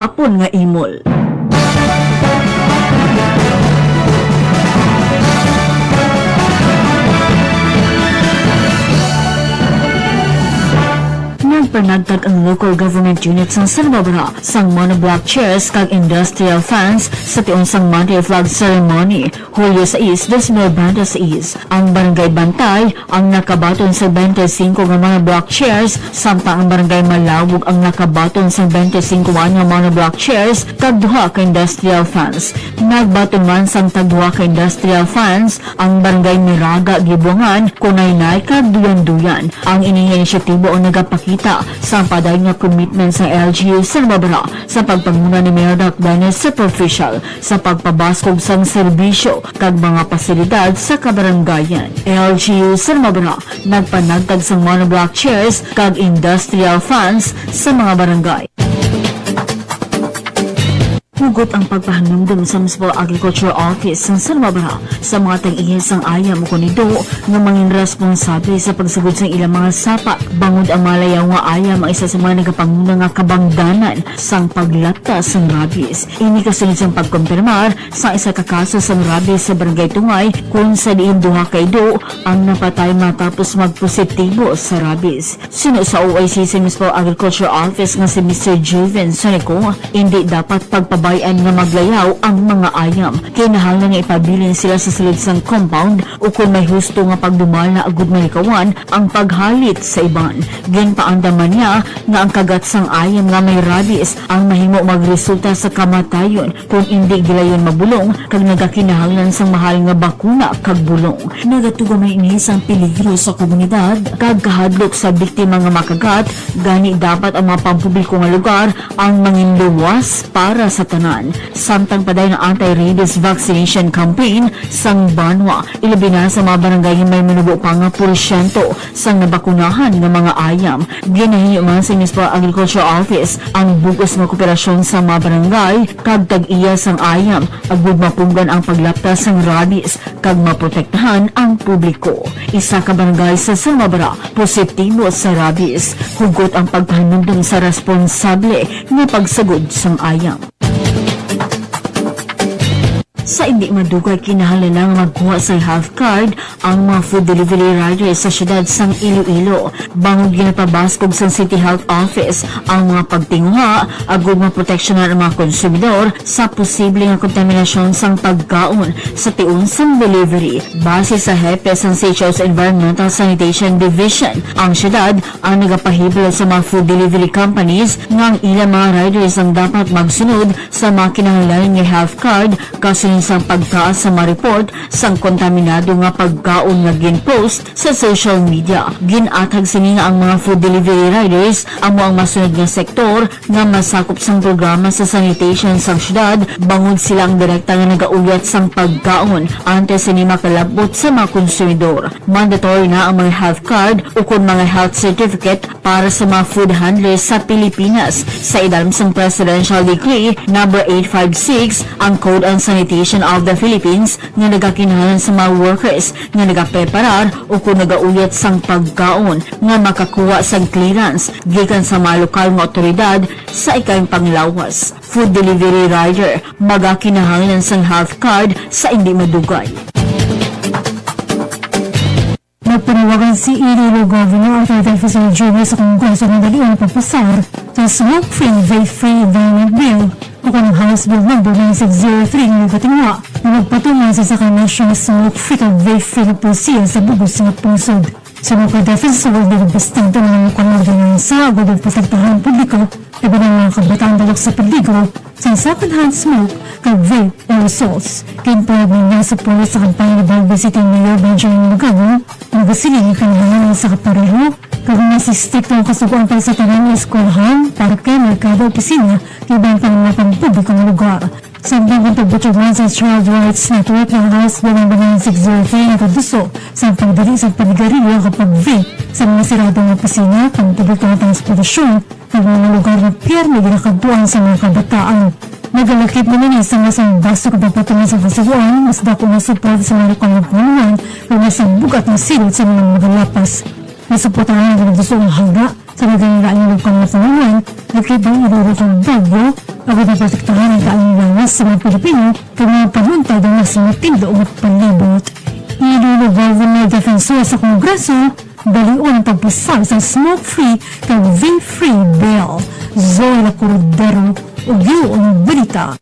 Apon nga imol. Nagpanagtag ang local government unit sang San Barbara sang monoblock chairs kag industrial fans sa tiong sang Monday flag ceremony Hulyo 6, 2026. Ang barangay Bantay ang nakabaton sa 25 nga monoblock chairs samtang ang barangay Malawog ang nakabaton sa 25 nga monoblock chairs kag duha ka industrial fans. Nagbaton man sang tagduha ka industrial fans ang barangay Miraga Gibuangan kunay-nay kag duyan-duyan. Ang ining inisyatibo ang nagapakita sa paday nga commitment sa LGU San Barbara sa pagpanguna ni Mayor Doc Dennis Superficial sa pagpabaskog sang serbisyo kag mga pasilidad sa kabarangayan. LGU San Barbara nagpanagtag sang monoblock chairs kag industrial fans sa mga barangay. Hugot ang pagpahanumdum sa Municipal Agriculture Office ng San Barbara sa mga tag-ihis ang ayam o kunido nga mangin responsable sa pagsugod sa ilang mga sapa. Bangod ang malayaw nga ayam ang isa sa mga nagapanguna nga kabangdanan sang paglata sang rabies. Ini kasunod sang pagkumpirmar sa isa ka kaso sang rabies sa Barangay Tungay kung sa diin duha kay do ang napatay matapos magpositibo sa rabies. Sino sa OIC sa Municipal Agriculture Office nga si Mr. Juven Sonico, hindi dapat pagpabayan nga maglayaw ang mga ayam. Kinahanglan nga ipabilin sila sa silid sang compound o kung may husto nga pagdumal na agud malikawan ang paghalit sa iban. Ginpaandaman niya nga ang kagat sang ayam nga may rabies ang mahimo magresulta sa kamatayon kung hindi gilayon mabulong kag nagakinahanglan sang mahal nga bakuna kag bulong. Nagatugamay ini sang peligro sa komunidad kag kahadlok sa biktima nga makagat, gani dapat ang mga pampubliko nga lugar ang manginluwas para sa tanan. Samtang paday ng anti-rabies vaccination campaign sang Banwa, ilabi na sa mga barangay may minubo pa nga porsyento sang nabakunahan ng mga ayam. Ginahinyo man sa Municipal Agriculture Office ang bugos nga kooperasyon sa mga barangay kag tag-iya sang ayam agud mapunggan ang paglaptas sang rabies kag maprotektahan ang publiko. Isa ka barangay sa San Barbara positibo sa rabies. Hugot ang pagpahanumdum sa responsable nga pagsagod sang ayam. Sa hindi madugay kinahanglan magkuha sa health card ang mga food delivery riders sa syudad sang Iloilo. Bangod ginapabaskog sa City Health Office ang mga pagtinguha agud maproteksyonan ang mga konsumidor sa posible nga kontaminasyon sang pagkaon sa tiun sang delivery. Base sa hepe sang Seychelles Environmental Sanitation Division, ang syudad ang nagapahiblo sa mga food delivery companies nga ang ilang mga riders ang dapat magsunod sa mga kinahanglan nga health card kasunod sang pagtaas sa mga report sang kontaminado nga pagkaon nga ginpost sa social media. Ginatag sini nga ang mga food delivery riders amo ang masunod nga sektor nga masakop sang programa sa sanitation sang syudad bangod silang direkta nga nagauyat sang pagkaon antes sini makalabot sa mga konsumidor. Mandatory na ang mga health card o kung mga health certificate para sa mga food handlers sa Pilipinas. Sa ilalim sang Presidential Decree number 856 ang Code on Sanitation of the Philippines nga nagakinahanglan sa mga workers nga nagapreparar o kung nagauyat sang pagkaon nga makakuha sang clearance gikan sa mga lokal nga otoridad sa ikang panglawas. Food delivery rider magakinahanglan sang health card sa hindi madugay. Nagpanawagan si Iloilo Governor Arthur Delfisol Jr. sa Kongreso ng daliang pagpasar sa Smoke-Free Vape-Free Environment Bill o kanang House Bill No. 9603 ng Katingwa na magpatungan sa National Smoke-Free at Vape-Free Polisiya sa bugos ng pusod. Sa mga Delfisol, nagbastante ng mga kanagdanan sa agad at protektahan publiko iba ng mga kabataan dalok sa peligro sa second-hand smoke kag vape aerosols. Kinpahag niya sa pulis sa kampanya ni Baguio City Mayor Benjamin Magano ang gasiling kanahanglan sa kapareho kag nasistik ng kasuguan para sa tanan ng eskwelahan, parke, merkado, opisina ibang pangalapan publiko ng lugar. Sa bagong pagbutsugan sa Child Rights Network ng House Bill No. 9603 na kaduso sa pagdali sa panigarilyo kapag vape sa mga siradong opisina, pang-publiko ng transportasyon at mga lugar na piyerno ginakabuan sa mga kabataan. Nagalakip na nila sa masang basto kapapatuloy sa kasuguan, mas dako na support sa mga lokal na panguluan o masang bugat na silot sa mga magalapas. Nasuportahan ang gusto ng hangga sa naging raan ng lokal na panguluan, nakita ang irurukang Baguio Agad na protektahan ang kaanilawas sa mga Pilipino kay mga panuntad ang mas matindi o magpalibot. Ilulo Governor Defensor sa Kongreso, balion ang pagpasal sa smoke-free kay vape-free bill. Zoe La Cordero, Ugyo ang balita.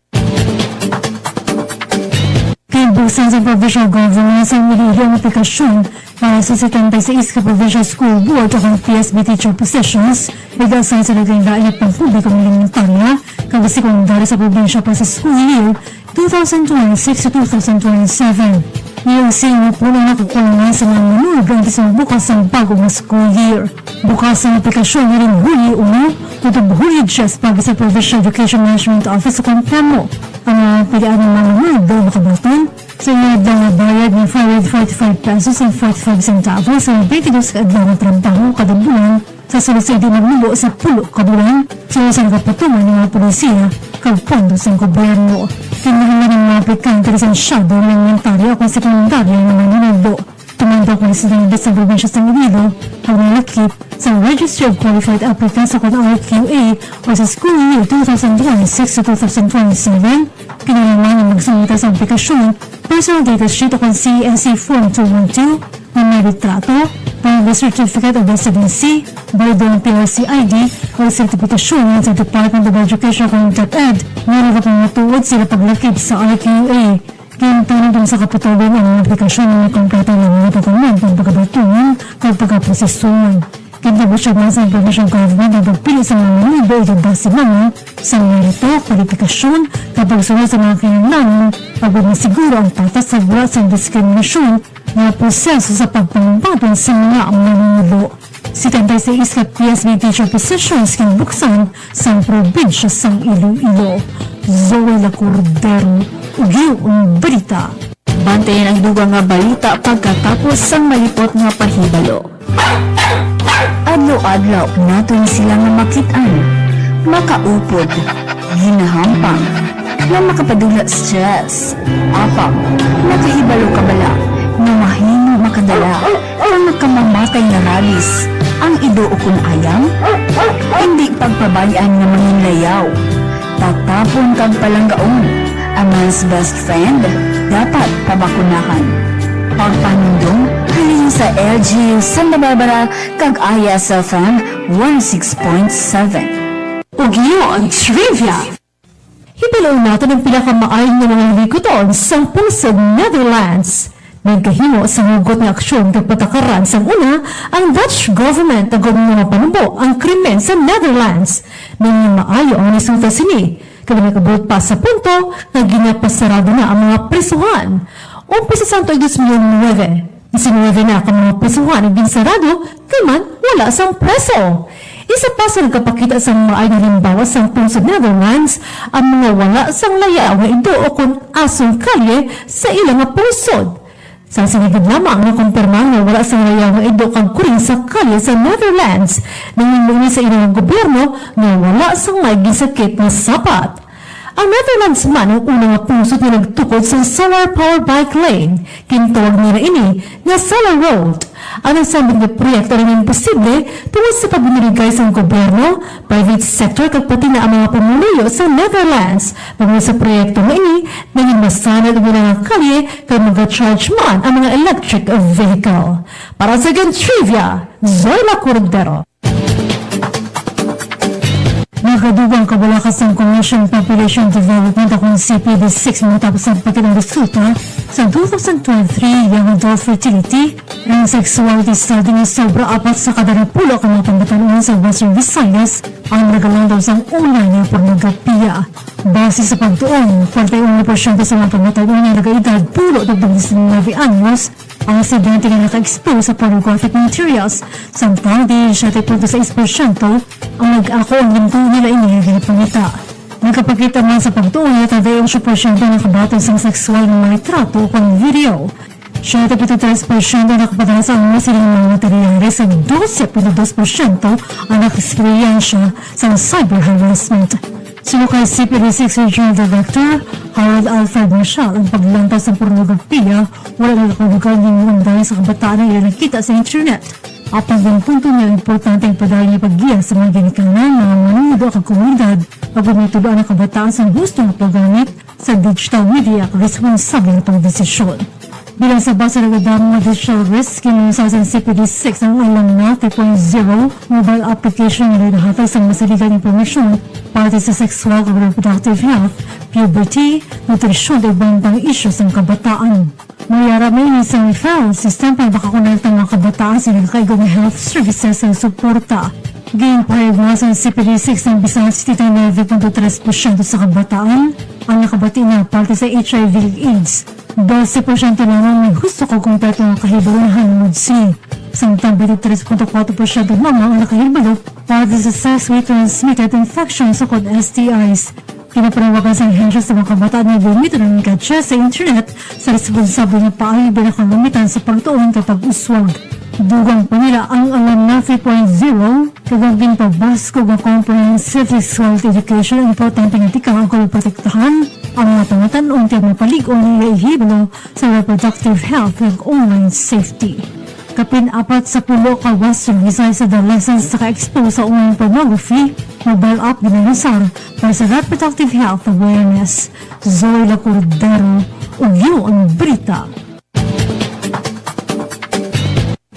Kinbusan sa Provincial Government sa Iloilo ang aplikasyon para sa 76 ka Provincial School Board o PSB teacher positions bigasan sa naging pang publikong elementarya kada sekundary sa probinsya para sa school year 2026 to 2027. Iyong sino po na nakukulungan sa mga manunod ang isang bukas ang bagong school year. Bukas ang aplikasyon na rin Huli 1 tutong Huli 10 para sa Provincial Education Management Office sa Contamo. Ang mga pilihan ng mga manunod daw makabatan sa inad lang na bayad ng 445 pesos and 45 centavos sa 22 kaadlaw na trabaho kada buwan sa sulusay din maglulo sa pulo kabulan sa isang kapatungan ng mga polisiya kagpondo sa gobyerno. Kinahan ng mga aplikante lisensyado ng elementarya o sekundarya ng mga ninundo. Tumanda ko sa nangibit sa probinsya sa Iloilo ang nalakip sa Registry of Qualified Applicants sa RQA o sa school year 2026 to 2027. Kinalaman ang magsumita sa aplikasyon, personal data sheet o CNC Form 212 na may litrato, Private Certificate of Residency, bayad ng PRC ID o sertifikasyon sa Department of Education o DepEd na nakapangatuod sila paglakip sa RQA. Kintanong din sa kapitulo ng aplikasyon ng mga kompleto ng mga dokumentong pagkabatungan kung pagkaprosesuhan. Kintabot siya man sa Provincial Government ang pagpili sa mga mundo ito base naman sa merito, kwalifikasyon, kapag sunod sa mga kinalaman, pagod na siguro ang patas sa wala sa diskriminasyon na proseso sa pagpangbatong sa mga manunulo. Si Tantay sa iskat PSB teacher positions kinbuksan sa probinsya sa Iloilo. Zoe La Cordero, Ugyo ang balita. Bantayan ang dugang nga balita pagkatapos sang malipot nga pahibalo. Adlaw-adlaw naton sila nga makitaan, makaupod, ginahampang, na makapadula stress, apang, nakahibalo kabala, na mahimo makadala, kang makamamatay na ralis, ang ido ukon ayang, hindi pagpabayaan nga manginlayaw, tatapon kang palanggaon, ang man's best friend, dapat pabakunahan. Pagpanundong, halin sa LGU Santa Barbara, kag-aya sa FM 16.7. Ugyo ang trivia. Hibalaw natin ang pinakamaayon ng mga likuton sa pusod Netherlands. Nagkahimo sa hugot ng aksyon kag patakaran sa una, ang Dutch government agad mga panubo ang krimen sa Netherlands. Nang maayo ang resulta sini, kaya nakabot pa sa punto na ginapasarado na ang mga presuhan. Umpisa sa 2009, 19 na ang mga presuhan ang ginsarado, kaman wala sang preso. Isa pa sa nagkapakita sa mga ay halimbawa sa pusod Netherlands, ang mga wala sang layaw na ito o kung asong kalye sa ilang pusod. Sa sinigid lamang na kumpirma na wala sang layaw na ito kang kuring sa kalye sa Netherlands, nanginguni sa ilang gobyerno na wala sang may gisakit na sapat. Ang Netherlands man ang unang pusod na nagtukod sa Solar Power Bike Lane, kintawag nila ini na Solar Road. Ang nagsambing na proyekto rin imposible tungkol sa pagbinirigay sa gobyerno, private sector kag pati na ang mga pamumuyo sa Netherlands. Pagmula sa proyekto na ini, naging masanad ang mga kalye kag mag-charge man ang mga electric vehicle. Para sa Gan Trivia, Zoe La Cordero. Nakadugang kabalakas ng Commission Population Development akong CPD-6 matapos ang pagkakang resulta sa 2023 Young Adult Fertility and Sexuality Study na sobra 4 sa kada 10 ka mga pangbatanungan sa Western Visayas ang nagalang daw sa una na pornografiya. Base sa pagtuon, 41% sa mga pangbatanungan na nag-edad pulo ng 19 anyos ang estudyante na naka-expose sa pornographic materials, sampang di 7.6% ang nag-ako ang limpo nila inihagin pangita. Nagkapakita man sa pagtuon at 28% na nakabatang sa sexual na maritrato kung video. 7.3% na nakapadala sa mga silang mga materyales at 12.2% ang nakaeksperyensya sa cyber harassment. Sinukay CPD-6 Regional Director Harold Alfred Marshall ang paglantas ng pornografiya wala na nakalugar ng dahil sa kabataan na ilang nakita sa internet. Apang din punto niya importante ang padali niya paggiya sa mga ginikanan, mga manudo at komunidad o pagmamituloan ng kabataan sa gustong paggamit sa digital media at responsable ng desisyon. Bilang sa basa ng mga digital risk, kinusasan CPD-6 ang alam na 3.0 mobile application na nahatag sa masaligang impormasyon para sa sexual and reproductive health, puberty, nutrisyon at ibang pang issues ng kabataan. Mayara may isang referral system para makakonekta ng mga kabataan sa nagkaigang health services ang suporta. Gayong pahigwasan sa CPD-6 ng bisang 69.3% sa kabataan ang nakabati na parte sa HIV AIDS. 12% naman may gusto ko kumpleto ng kahibalahan ng C. Samtang 23.4% naman ang nakahibalo para sa sexually transmitted infections o STIs. Pinapanawagan sa ahensya sa mga kabataan na gamitin ng gadget sa internet sa responsable na paayos bilang kagamitan sa pagtuon kapag uswag. Dugang pa nila ang alam na 3.0 kagaging pagbasko ng comprehensive sexual education ang importante ng tikang ang kaluprotektahan ang mga pangatanong tiyang mapaligo na iihibalo sa reproductive health and online safety. Kapin-apat sa pulo ka Western Visayas sa adolescents sa ka-expose sa online pornography, mobile app ginanasar para sa reproductive health awareness. Zoe Lacordero, Ugyo ang Brita.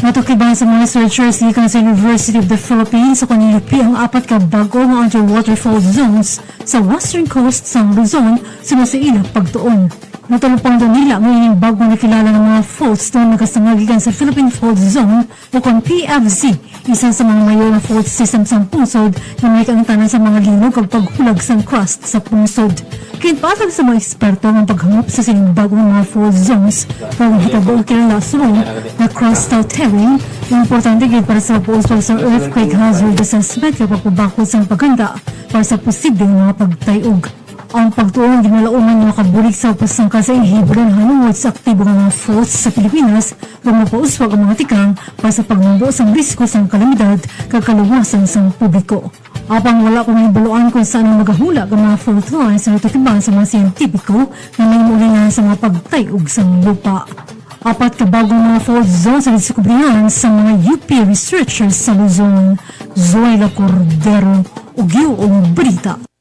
Natukiban sa mga researchers gikan sa University of the Philippines sa kanilupi ang 4 ka bago nga underwater fault zones sa western coast sa Luzon sila sa ilang pagtuon. Natulupang doon nila ngayon bago nakilala ng mga faults na nagkasangagigan sa Philippine Fault Zone o kung PFZ, isa sa mga mayor na fault system sa punsod na may kaangtanan sa mga linog o paghulag sa crust sa punsod. Kinpatag sa mga eksperto ng paghanap sa silang bagong mga fault zones para hitabuong kilala sa na crustal tearing na importante gid para sa pag-uswag sa earthquake hazard assessment kapag pabakod sa paghanda para sa posibleng mga pagtayog. Ang pagtuon ginalaunan ng makabulig sa pasangka sa ihibro na halungod sa aktibo ng mga faults sa Pilipinas na mapauswag ang mga tikang para sa pagmundo sa risko sa kalamidad kakaluwasan sa publiko. Apang wala kong hibaluan kung saan ang magahula ang mga fault lines na natutibang sa mga siyentipiko na may mulingan sa mga pagtayog sa lupa. 4 ka bagong mga fault zones ang diskubrihan sa mga UP researchers sa Luzon. Zoe Lacordero, Ugyo ang Brita.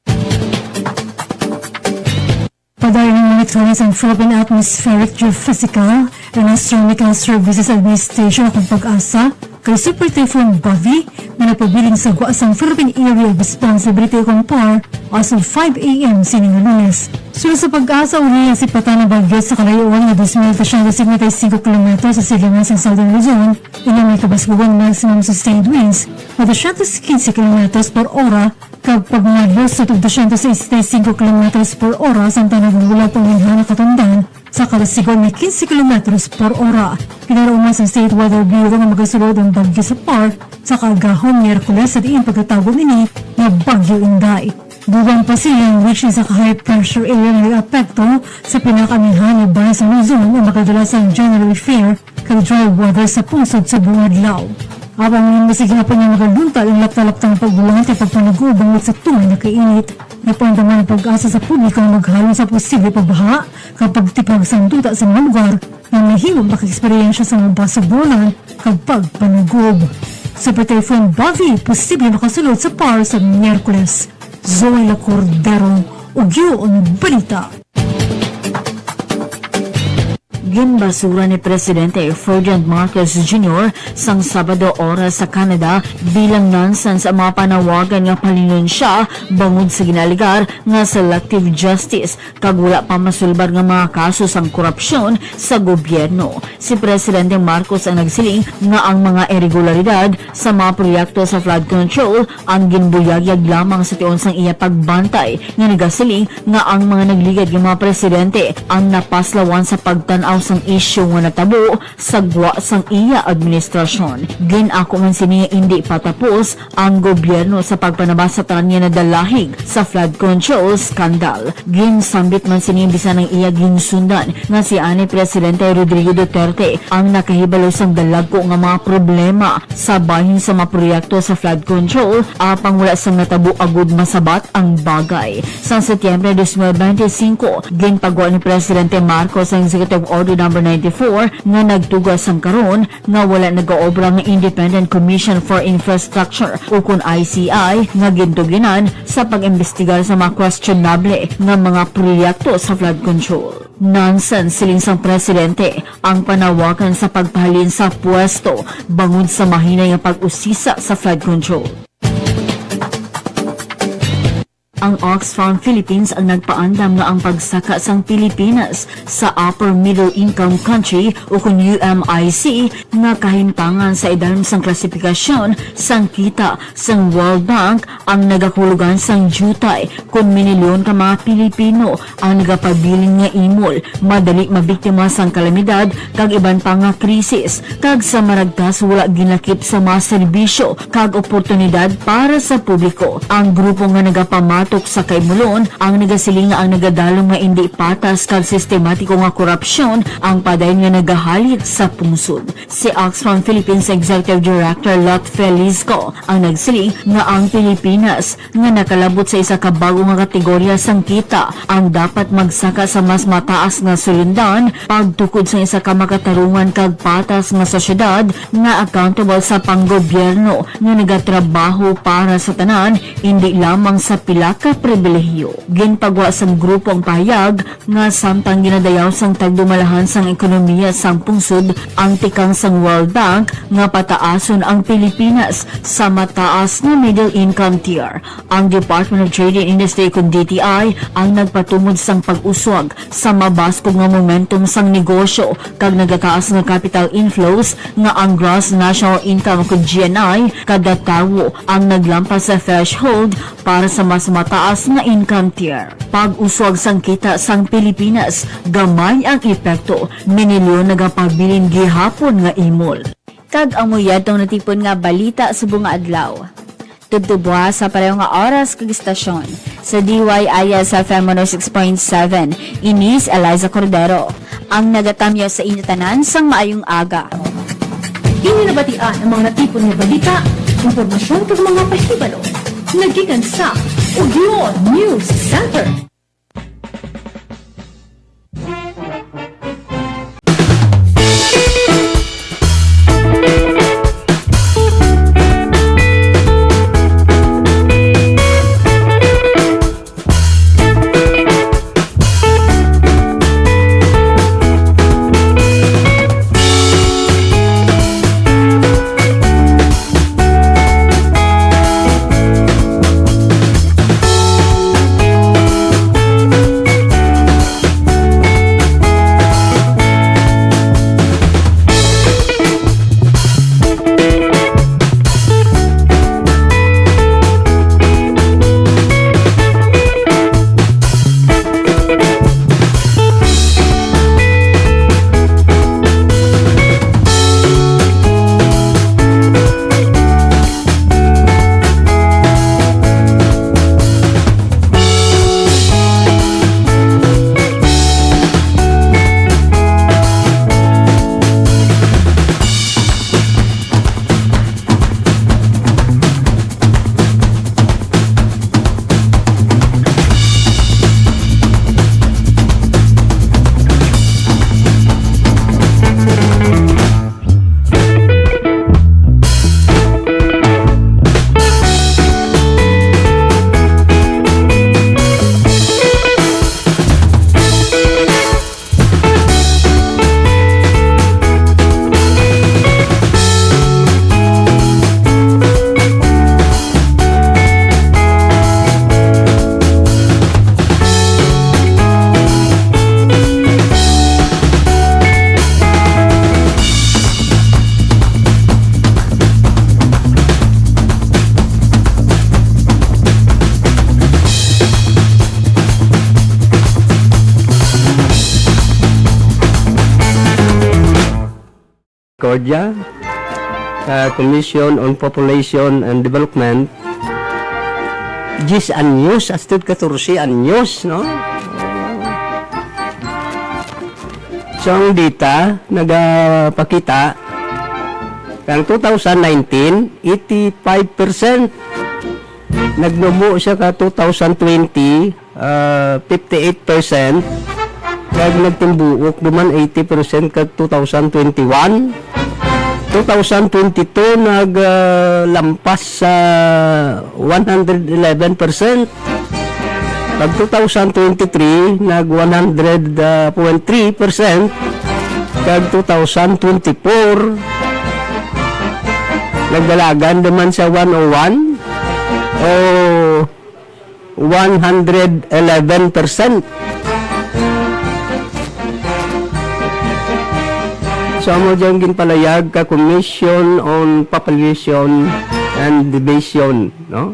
Padayon ng monitoring sa Philippine Atmospheric Geophysical and Astronomical Services Administration at pag-asa kay Super Typhoon Bobby na napabiling sa guasang Philippine Area of Responsibility kung PAR as of 5 a.m. sining Lunes. Sunod sa pag-asa, uli ang sipatan ng bagyo sa kalayuan na 2,355 km sa silangan sa Southern Luzon, ilang may kabasbugan maximum sustained winds na 215 km per ora kapag mga sa 265 km per ora sa tanag-ulat ang minhana katundan sa kalasigon na 15 km per ora. Pinarauman sa State Weather Bureau na magasulod ang bagyo sa PAR sa kaagahon Miyerkules at iyon pagkatawag nini na Bagyo Inday. Dugang pa silang which is a high pressure area na nag-apekto sa pinakaminhana bayan sa Luzon na makadalasang January fair kay dry weather sa pusod sa buong adlaw. Habang ngayon masigapon niya magaluntal ang lapta-laptang pagbulang at pagpanugo bangod sa tunay na kainit. Napandaman ang pag-asa sa publiko ang maghalong sa posible pagbaha kapag tipag sa duta sa mga lugar na mahimong maka-eksperyensya sa mga basabulan kapag panugob. Super Typhoon Bobby, posible makasulod sa PAR sa Miyerkules. Zoe Lacordero, Ugyo ang Balita. Ginbasura ni Presidente Ferdinand Marcos Jr. sang Sabado oras sa Canada bilang nonsense ang mga panawagan nga palinon siya bangod sa ginaligar nga selective justice kag wala pa masulbar nga mga kaso sang korupsyon sa gobyerno. Si Presidente Marcos ang nagsiling nga ang mga irregularidad sa mga proyekto sa flood control ang ginbuyagyag lamang sa tion sang iya pagbantay nga nagasiling nga ang mga nagligad nga mga presidente ang napaslawan sa pagtanaw sang isyu nga natabo sa gwa sang iya administrasyon. Ginako man siniya hindi patapos ang gobyerno sa pagpanabasa niya na dalahig sa flood control scandal. Ginsambit man siniya bisan ng iya ginsundan nga si ani Presidente Rodrigo Duterte ang nakahibalo sang dalago nga mga problema sa bahin sa mga proyekto sa flood control apang wala sang natabo agud masabat ang bagay. Sa Setyembre 2025, ginpagawa ni Presidente Marcos ang Executive Order Order No. 94 nga nagtugas ang karon nga wala nag-oobra nga Independent Commission for Infrastructure o kun ICI nga gintuginan sa pag-imbestigar sa mga questionable nga mga proyekto sa flood control. Nonsense siling sang presidente ang panawagan sa pagpahalin sa pwesto bangod sa mahinay nga pag-usisa sa flood control. Ang Oxfam Philippines ang nagpaandam nga ang pagsaka sang Pilipinas sa Upper Middle Income Country o kung UMIC nga kahimtangan sa idalam sang klasifikasyon sang kita sang World Bank ang nagakulugan sang jutay kung minilyon ka mga Pilipino ang nagapabilin nga imol, madali mabiktima sang kalamidad kag iban pa nga krisis kag sa maragtas wala ginakip sa mga serbisyo kag oportunidad para sa publiko. Ang grupo nga nagapamat sa kaimulon ang nagasiling nga ang nagadalong nga indi patas kag sistematiko nga korupsyon ang padayon nga nagahalit sa pungsod. Si Oxfam Philippines Executive Director Lot Felizco ang nagsiling nga ang Pilipinas nga nakalabot sa isa ka bago nga kategorya sang kita ang dapat magsaka sa mas mataas nga sulundan pagtukod sa isa ka makatarungan kag patas nga sosyedad nga accountable sa panggobyerno nga nagatrabaho para sa tanan hindi lamang sa pila ka pribilehiyo. Ginpagwa sang grupo ang pahayag nga samtang ginadayaw sang tagdumalahan sang ekonomiya sang pungsod ang tikang sang World Bank nga pataason ang Pilipinas sa mataas nga middle income tier. Ang Department of Trade and Industry kung DTI ang nagpatumod sang pag-uswag sa mabaskog nga momentum sang negosyo kag nagataas nga capital inflows nga ang gross national income kung GNI kada tawo ang naglampas sa threshold para sa mas mataas na income tier. Pag-uswag sang kita sang Pilipinas, gamay ang epekto, minilyon nagapabilin gihapon nga imol. Kag amuyad tong natipon nga balita sa bunga adlaw. Tubtubwa sa pareho nga oras kag istasyon. Sa DYIS FM 106.7, Inis Eliza Cordero. Ang nagatamyo sa inyo tanan sang maayong aga. Inilabatian ang mga natipon nga balita, impormasyon kag mga pahibalo. Nagikan sa Ugyon News Center. Cordia, sa Commission on Population and Development, 10 anyos, hasta 14 anyos, no? So, ang data, nagpakita, kang 2019, 85%. Nagnumo siya ka 2020, 58%. Kaya nagtimbuok duman 80% kag 2021. 2022 naglampas sa 111%. Pag 2023 nag 100.3%. Kag 2024 nagdalagan naman sa 101 o 111%. So mo dyan ginpalayag ka Commission on Population and Division, no?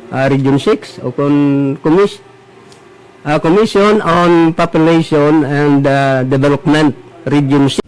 Region 6 o Commission on Population and Development Region 6.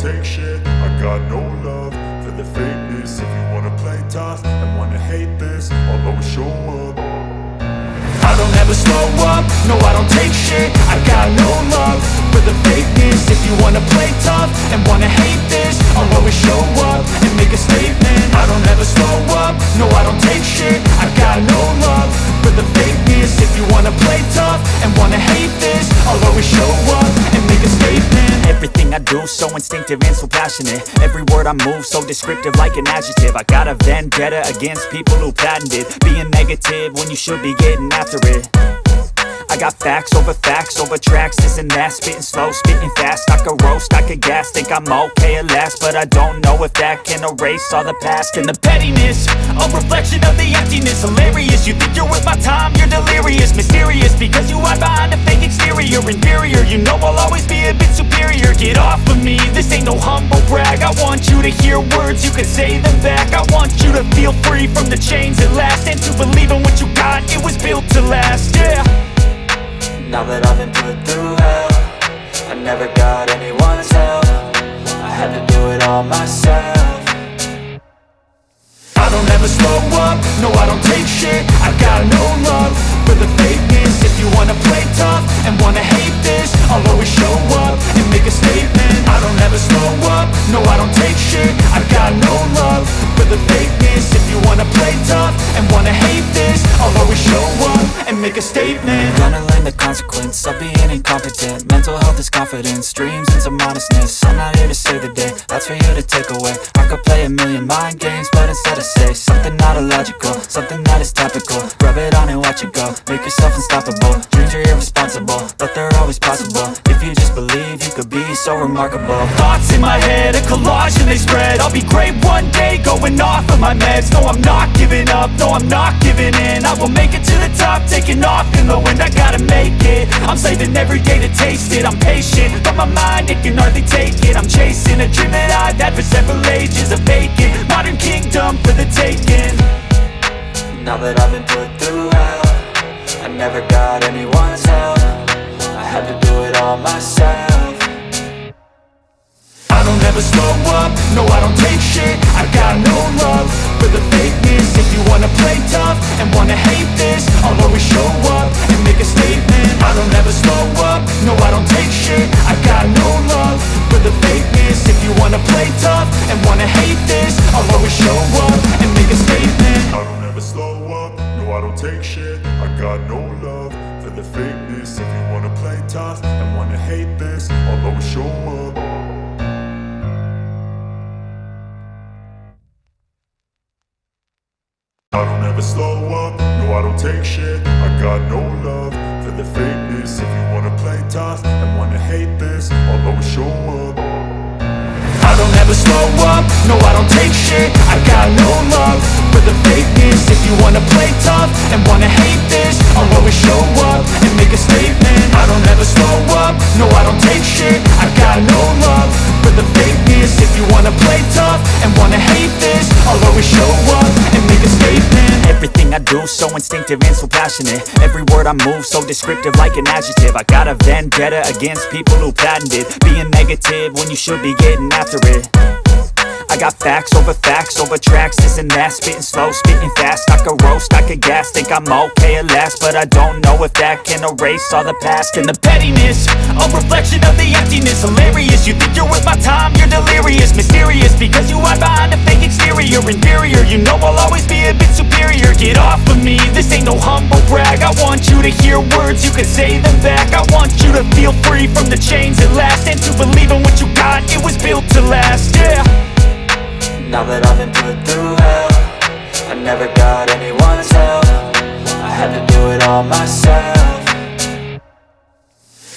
take shit. I got no love for the fakeness. If you wanna play tough and wanna hate this, I'll always show up. I don't ever slow up, no I don't take shit. I got no love for the fakeness. If you wanna play tough and wanna hate this, I'll always show up and make a statement. I don't ever slow up, no I don't take shit. I got no love for the fakeness. If you wanna play tough and wanna hate this, I'll always show up and make a statement. Everything I do so instinctive and so passionate. Every word I move so descriptive like an adjective. I got a vendetta against people who patented being negative when you should be getting after it. I got facts over tracks, this and that, spitting slow, spitting fast. I could roast, I could gas, think I'm okay at last, but I don't know if that can erase all the past. And the pettiness, a reflection of the emptiness. Hilarious, you think you're worth my time, you're delirious. Mysterious, because you hide behind a fake exterior. Inferior, you know I'll always be a bit superior. Get off of me, this ain't no humble brag. I want you to hear words, you can say them back. I want you to feel free from the chains at last, and to believe in what you got, it was built to last, yeah. Now that I've been put through hell, I never got anyone's help. I had to do it all myself. I don't ever slow up, no I don't take shit. I got no love for the fakeness. If you wanna play tough and wanna hate this, I'll always show up and make a statement. I don't ever slow up, no I don't take shit. I got no love for the fakeness. If you wanna play tough and wanna hate this, I'll always show up and make a statement. Gonna learn the consequence of being incompetent. Mental health is confidence, dreams and some modestness. I'm not here to save the day, that's for you to take away. I could play a million mind games, but instead I say something not illogical, something that is topical. Rub it on and watch it go, make yourself unstoppable. Dreams are irresponsible, but they're always possible. If you just believe, you could be so remarkable. Thoughts in my head, a collage and they spread. I'll be great one day, going off of my meds. No, I'm not giving up, no, I'm not giving in. I will make it to the top, taking off in the wind. I gotta make it, I'm saving every day to taste it. I'm patient, but my mind, it can hardly take it. I'm chasing a dream that I've had for several ages. A vacant, modern kingdom for the taking. Now that I've been put through hell, I never got anyone's help. I had to do it all myself. I don't ever slow up, no I don't take shit. I got no love for the fakeness. If you wanna play tough and wanna hate this, I'll always show up and make a statement. I don't ever slow up, no I don't take shit. I got no love for the fakeness. If you wanna play tough and wanna hate this, I'll always show up and make a statement. I don't ever slow up, no I don't take shit. I got no love for the fakeness. If you wanna play tough and wanna hate this, I'll always show up. I don't ever slow up, no I don't take shit. I got no love for the fakeness. If you wanna play tough and wanna hate this, I'll always show up. I don't ever slow up, no I don't take shit. I got no love for the fakeness. If you wanna play tough and wanna hate this, I'll always show up and make a statement. I don't ever slow up, no I don't take shit. I got no love for the fakeness. If you wanna play tough and wanna hate this, I'll always show up and make a statement. Everything I do so instinctive and so passionate. Every word I move so descriptive like an adjective. I got a vendetta against people who patented being negative when you should be getting after it. I got facts over tracks, this and that, spitting slow, spitting fast. I could roast, I could gas, think I'm okay at last, but I don't know if that can erase all the past. And the pettiness, a reflection of the emptiness. Hilarious, you think you're worth my time, you're delirious. Mysterious, because you hide behind a fake exterior. Inferior, you know I'll always be a bit superior. Get off of me, this ain't no humble brag. I want you to hear words, you can say them back. I want you to feel free from the chains at last, and to believe in what you got, it was built to last, yeah. Now that I've been put through hell, I never got anyone's help. I had to do it all myself.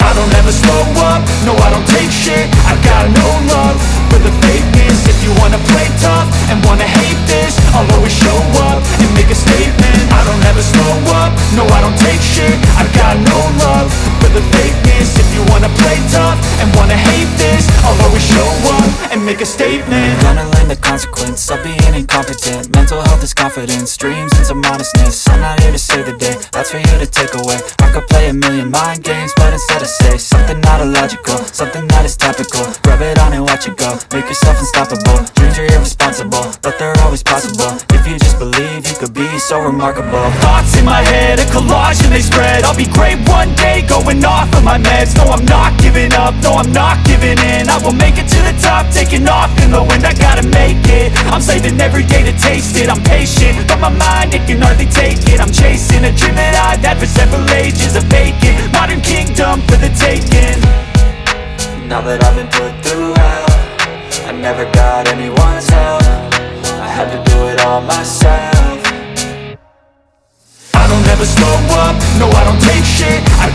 I don't ever slow up, no I don't take shit. I got no love for the fakeness. If you wanna play tough and wanna hate this, I'll always show up and make a statement. I don't ever slow up, no I don't take shit. I got no love for the fakeness. If you wanna play tough and wanna hate this, I'll always show up and make a statement. Gonna learn the consequence of being incompetent. Mental health is confidence, dreams and some modestness. I'm not here to save the day, that's for you to take away. I could play a million mind games, but instead I say something not illogical, something that is topical. Rub it on and watch it go, make yourself unstoppable. Dreams are irresponsible, but they're always possible. If you just believe, you could be so remarkable. Thoughts in my head, a collage and they spread. I'll be great one day, going off of my meds. No, I'm not giving up, no, I'm not giving in. I will make it to the top, taking off in the wind. I gotta make it, I'm saving every day to taste it. I'm patient, but my mind, it can hardly take it. I'm chasing a dream that I've had for several ages. A vacant, modern kingdom for the taking. Now that I've been put through hell, I never got anyone's help. I had to do it all myself. I don't ever slow up, no I don't take shit. I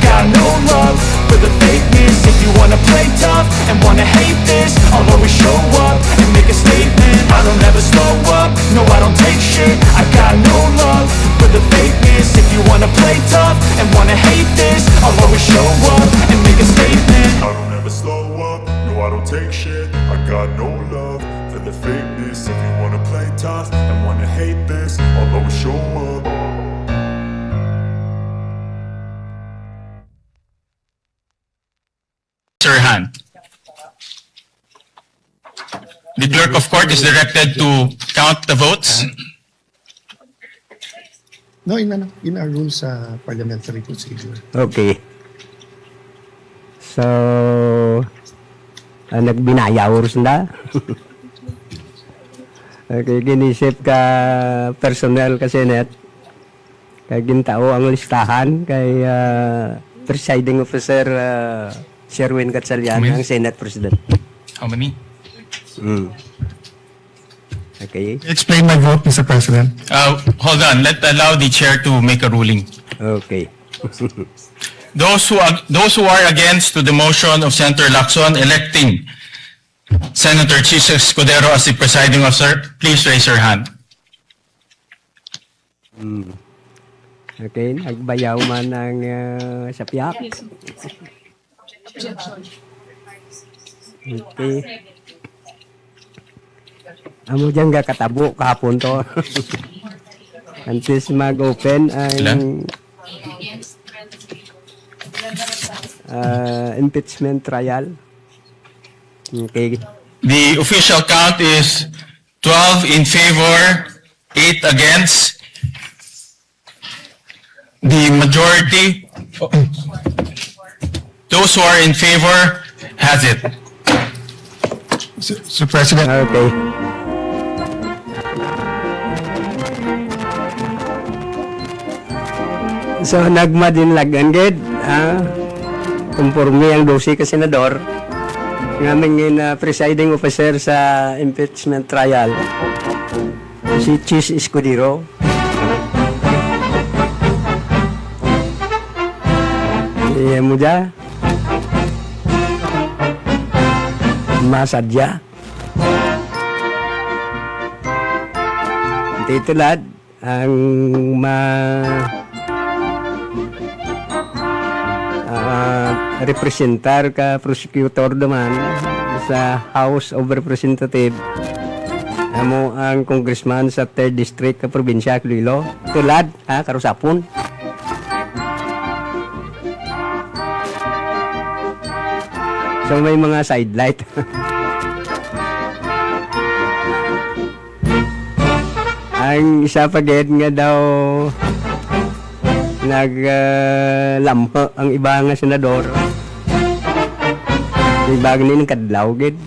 wanna play tough and wanna hate this, I'll always show up and make a statement. I don't ever slow up, no I don't take shit. I got no love for the fakeness. If you wanna play tough and wanna hate this, I'll always show up and make a statement. I don't ever slow up, no I don't take shit. I got no love for the fakeness. If you wanna play tough and wanna hate this, I'll always show up. Sir Han. The clerk of court is directed to count the votes. No, in our rules sa parliamentary procedure. Okay. So, nagbinayaw sila. Okay, ginisip ka personnel kasi net. Kay gintao ang listahan kay presiding officer Sherwin Gatchalian, ang Senate President. How many? Okay. Explain my vote, Mr. President. Hold on. Allow the chair to make a ruling. Okay. Those who are against to the motion of Senator Lacson electing Senator Chis Escudero as the presiding officer, please raise your hand. Okay, nagbayaw man ng sapyak. Okay. Amo dyan ka katabo kahapon to. Antes mag-open ang impeachment trial. Okay. The official count is 12 in favor, 8 against. The majority, those who are in favor, has it. Mr. President. Okay. So, nagmadinlagan gid. Kumporme ang 12 ka senador. Ngamin presiding officer sa impeachment trial. Si Chis Escudero. Iya mo dya. Masadya. Titulad ang representar ka prosecutor naman sa House of Representative. Amo ang congressman sa 3rd District ka probinsya Iloilo. Tulad karusapon. So may mga sidelight. Ang isa pa nga daw naglampa ang iba nga senador. Ibag ni ng kadlaw gid.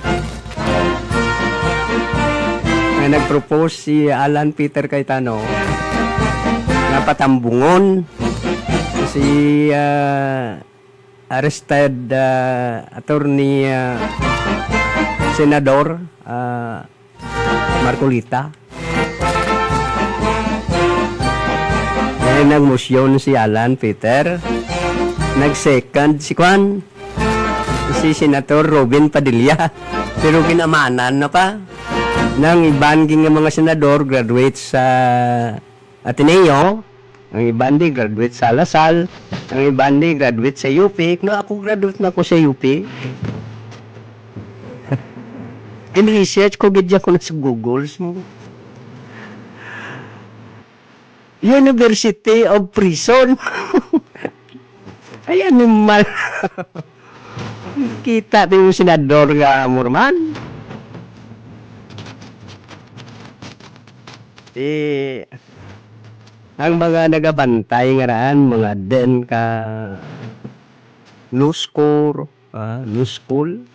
Nga nagpropose si Alan Peter Cayetano na patambungon si arrested attorney senador Marcolita. Ay nagmosyon si Alan Peter. Nag-second si Kwan. Si Senator Robin Padilla. Pero ginamanan na pa. Nang iban nga mga senador graduate sa Ateneo. Ang iban di graduate sa Lasal. Ang iban di graduate sa UP. No, ako graduate na ako sa UP. In-research ko gidya ko na sa Google. University of Prison. Ay, animal. Kita tayo senador nga Morman. Ang mga nagabantay nga raan, mga den ka news corps, news school.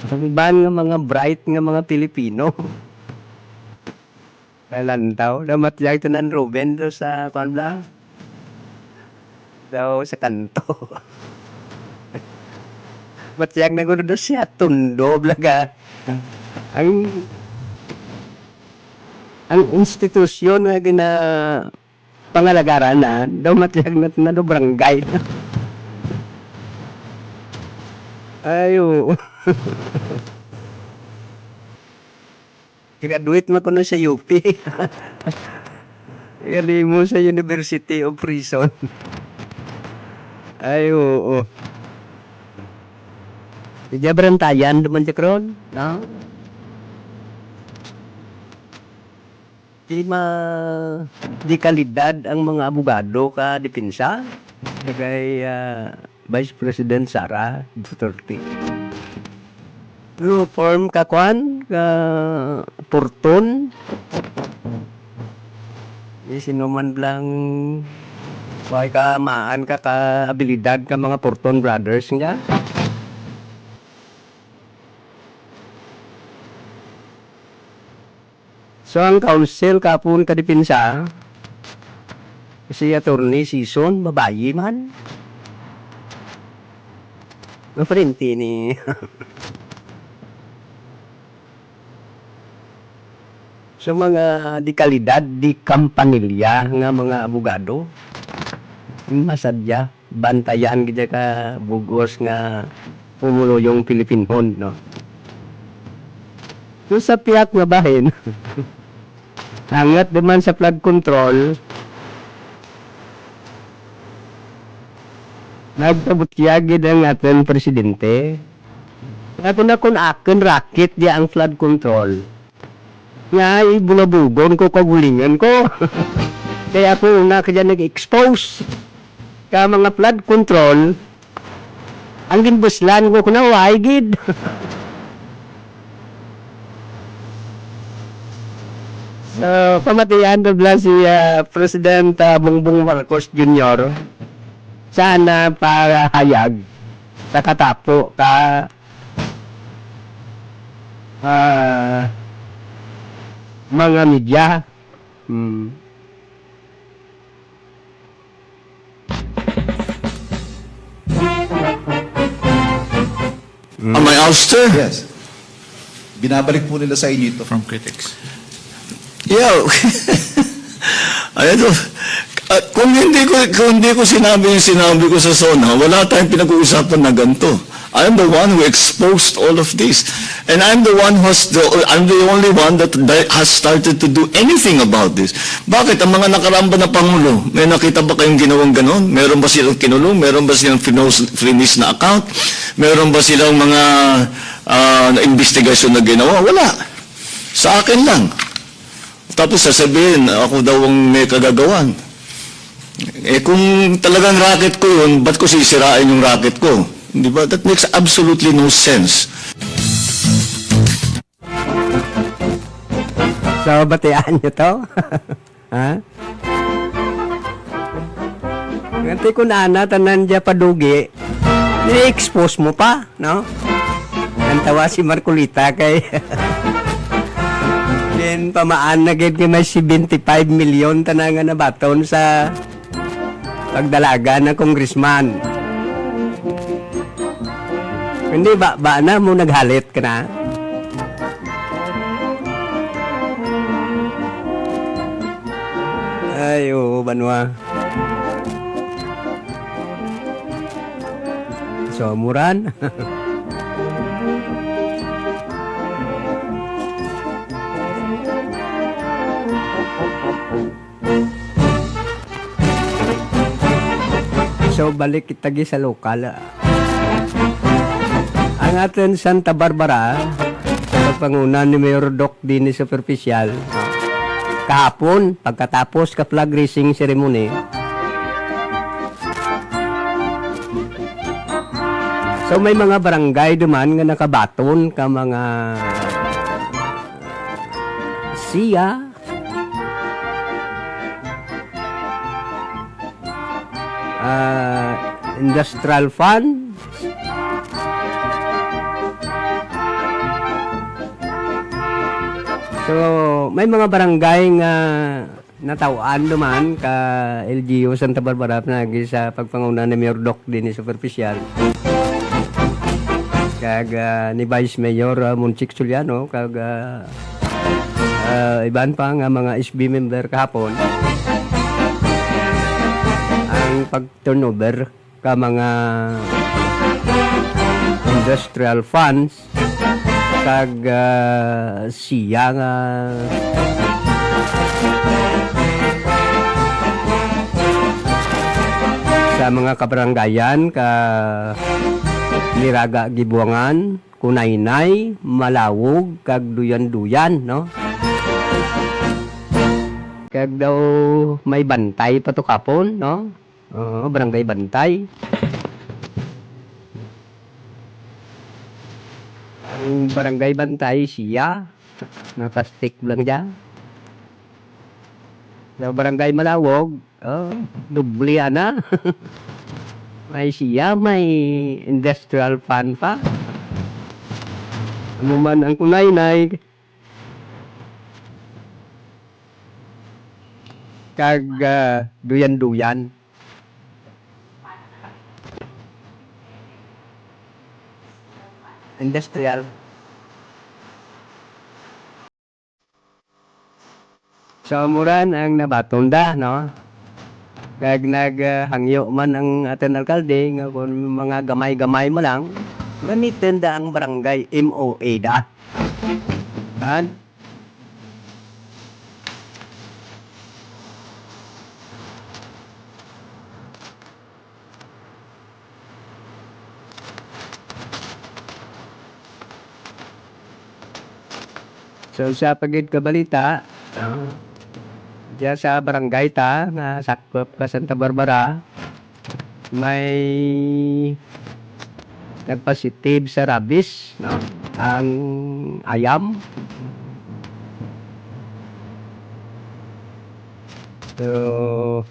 Ang iba nga mga bright nga mga Pilipino. Kalantaw, damat siya ito ng Ruben do sa kanla. Daw sa kanto. Ba't siya nagulo do siya tundo blaga. Ang institusyon na gina pangalagaran na daw matiyag na do barangay. Ay, oo. Graduate mo ko na sa UP. Gali mo sa University of Prison. Ay, oo. Di berantayan naman siya karon, no? Di kalidad ang mga abogado ka depensa kay Vice President Sara Duterte. Form ka kwan ka Porton. Sino man lang may kamaan ka abilidad ka mga Porton brothers niya. So ang counsel kapun kadipinsa si attorney season babayi man. Maprenti ni so mga di kalidad di kampanilya nga mga abogado masadya bantayan gid ka bugos nga pumulo yung Pilipinhon, no. So sa piyak nga bahin hangat naman sa flood control nagpabutyagid ang ating presidente nga kung akin racket di ang flood control nga ibulabugon ko kagulingan ko kaya ako una kaya nag-expose ka mga flood control ang ginbuslan ko kuna waigid. So, pamatian na si President Bongbong Marcos Jr. Sana pahayag sa katapo ka mga media. Am I ouster? Yes. Binabalik po nila sa inyo ito. From critics. Yeah. Ayun, kung hindi ko sinabi yung sinabi ko sa SONA, wala tayong pinag-uusapan na ganito. I'm the one who exposed all of this. And I'm the only one that has started to do anything about this. Bakit? Ang mga nakaramba na Pangulo, may nakita ba kayong ginawang ganon? Meron ba silang kinulong? Meron ba silang finish na account? Meron ba silang mga investigasyon na ginawa? Wala. Sa akin lang. Tapos sasabihin, ako daw ang may kagagawan. Eh kung talagang racket ko yun, ba't ko sisirain yung racket ko? Di ba? That makes absolutely no sense. So, batian nyo to? Ha? Ganti ko na tanan dya padugi, i-expose mo pa, no? Nantawa si Marcolita kay din pamaan na gid may 75 milyon tanangan na baton sa pagdalaga ng congressman. Hindi ba na mo naghalit ka na? Ay, oo, banwa. So, muran. So, balik kita sa lokal. Ang atin Santa Barbara, sa pangunan ni Mayor Doc Dini Superficial, kahapon, pagkatapos ka flag raising ceremony, so may mga barangay duman nga nakabaton ka mga siya, industrial fund, so may mga barangay nga natawaan naman ka LGU Santa Barbara na sa pagpanguna ni Mayor Doc din superficial kag ni Vice Mayor Monchik Suliano kag iban pa nga mga SB member kahapon ang pag-turnover ka mga industrial funds kag siya nga sa mga kabaranggayan ka niraga gibuangan kunaynay malawog kag duyan-duyan no kag daw may bantay pa to kapon no barangay bantay ang barangay bantay siya nakastik lang dyan sa barangay malawog dubli na may siya may industrial fund pa ano man ang kunaynay kag duyan-duyan industrial so muran ang nabatonda no kag naghangyo man ang ating alkalde nga kung mga gamay-gamay mo lang gamitin da ang barangay MOA da kan so sa pagid kabalita diya sa barangay ta nga sakop ka Santa Barbara may nagpositive sa rabies no? Ang ayam so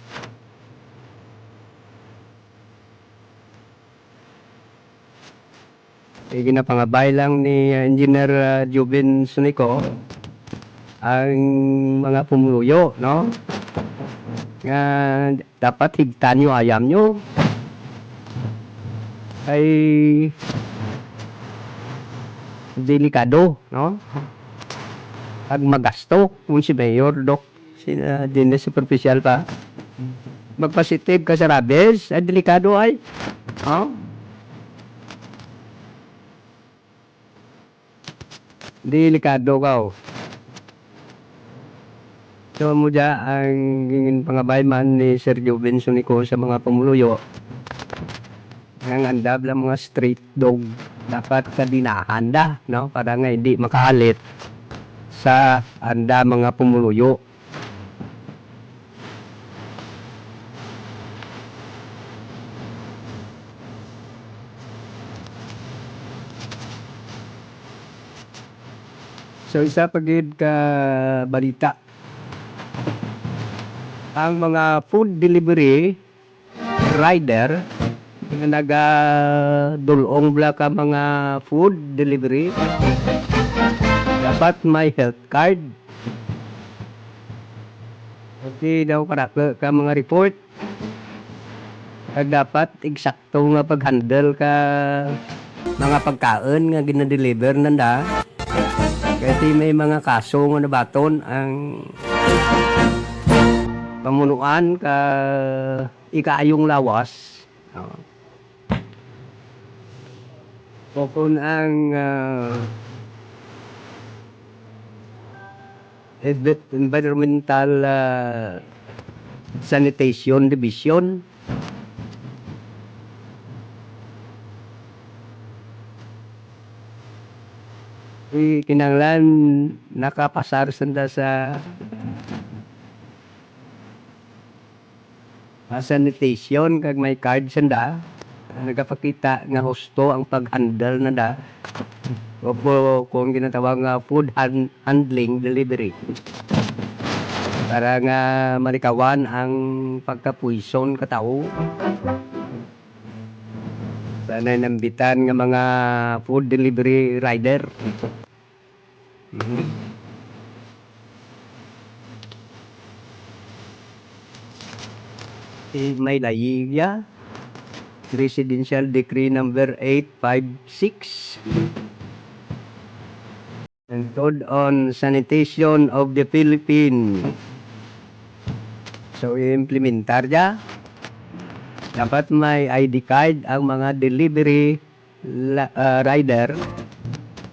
ginapangabay lang ni Engineer Jubin Sunico ang mga pumuyo no nga dapat higtan yung ayam nyo ay delikado no pag magasto kung si Mayor Doc din na superficial pa magpositive ka sa rabies ay delikado ay delikado ka so mo dyan ang pangabay man ni Sir Jubin Sunico sa mga pumuluyo ang andab lang mga street dog dapat kadinahan da no para nga hindi makaalit sa anda mga pumuluyo so isa pagid ka balita ang mga food delivery rider nga nagadulong bla ka mga food delivery dapat may health card kasi daw karaka ka mga report kag dapat eksakto nga pag-handle ka mga pagkaon nga ginadeliver nanda kasi may mga kaso nga nabaton ang pamunuan ka ikaayong lawas o kung ang environmental sanitation division kinanglan nakapasar sanda sa sanitation kag may card sanda nagapakita nga husto ang pag-handle na da o kung ginatawag nga food handling delivery para nga malikawan ang pagkapuison katao sana nambitan nga mga food delivery rider may layigya Presidential Decree number 856 and Code on Sanitation of the Philippines. So, i-implementar niya. Dapat may ID card ang mga delivery rider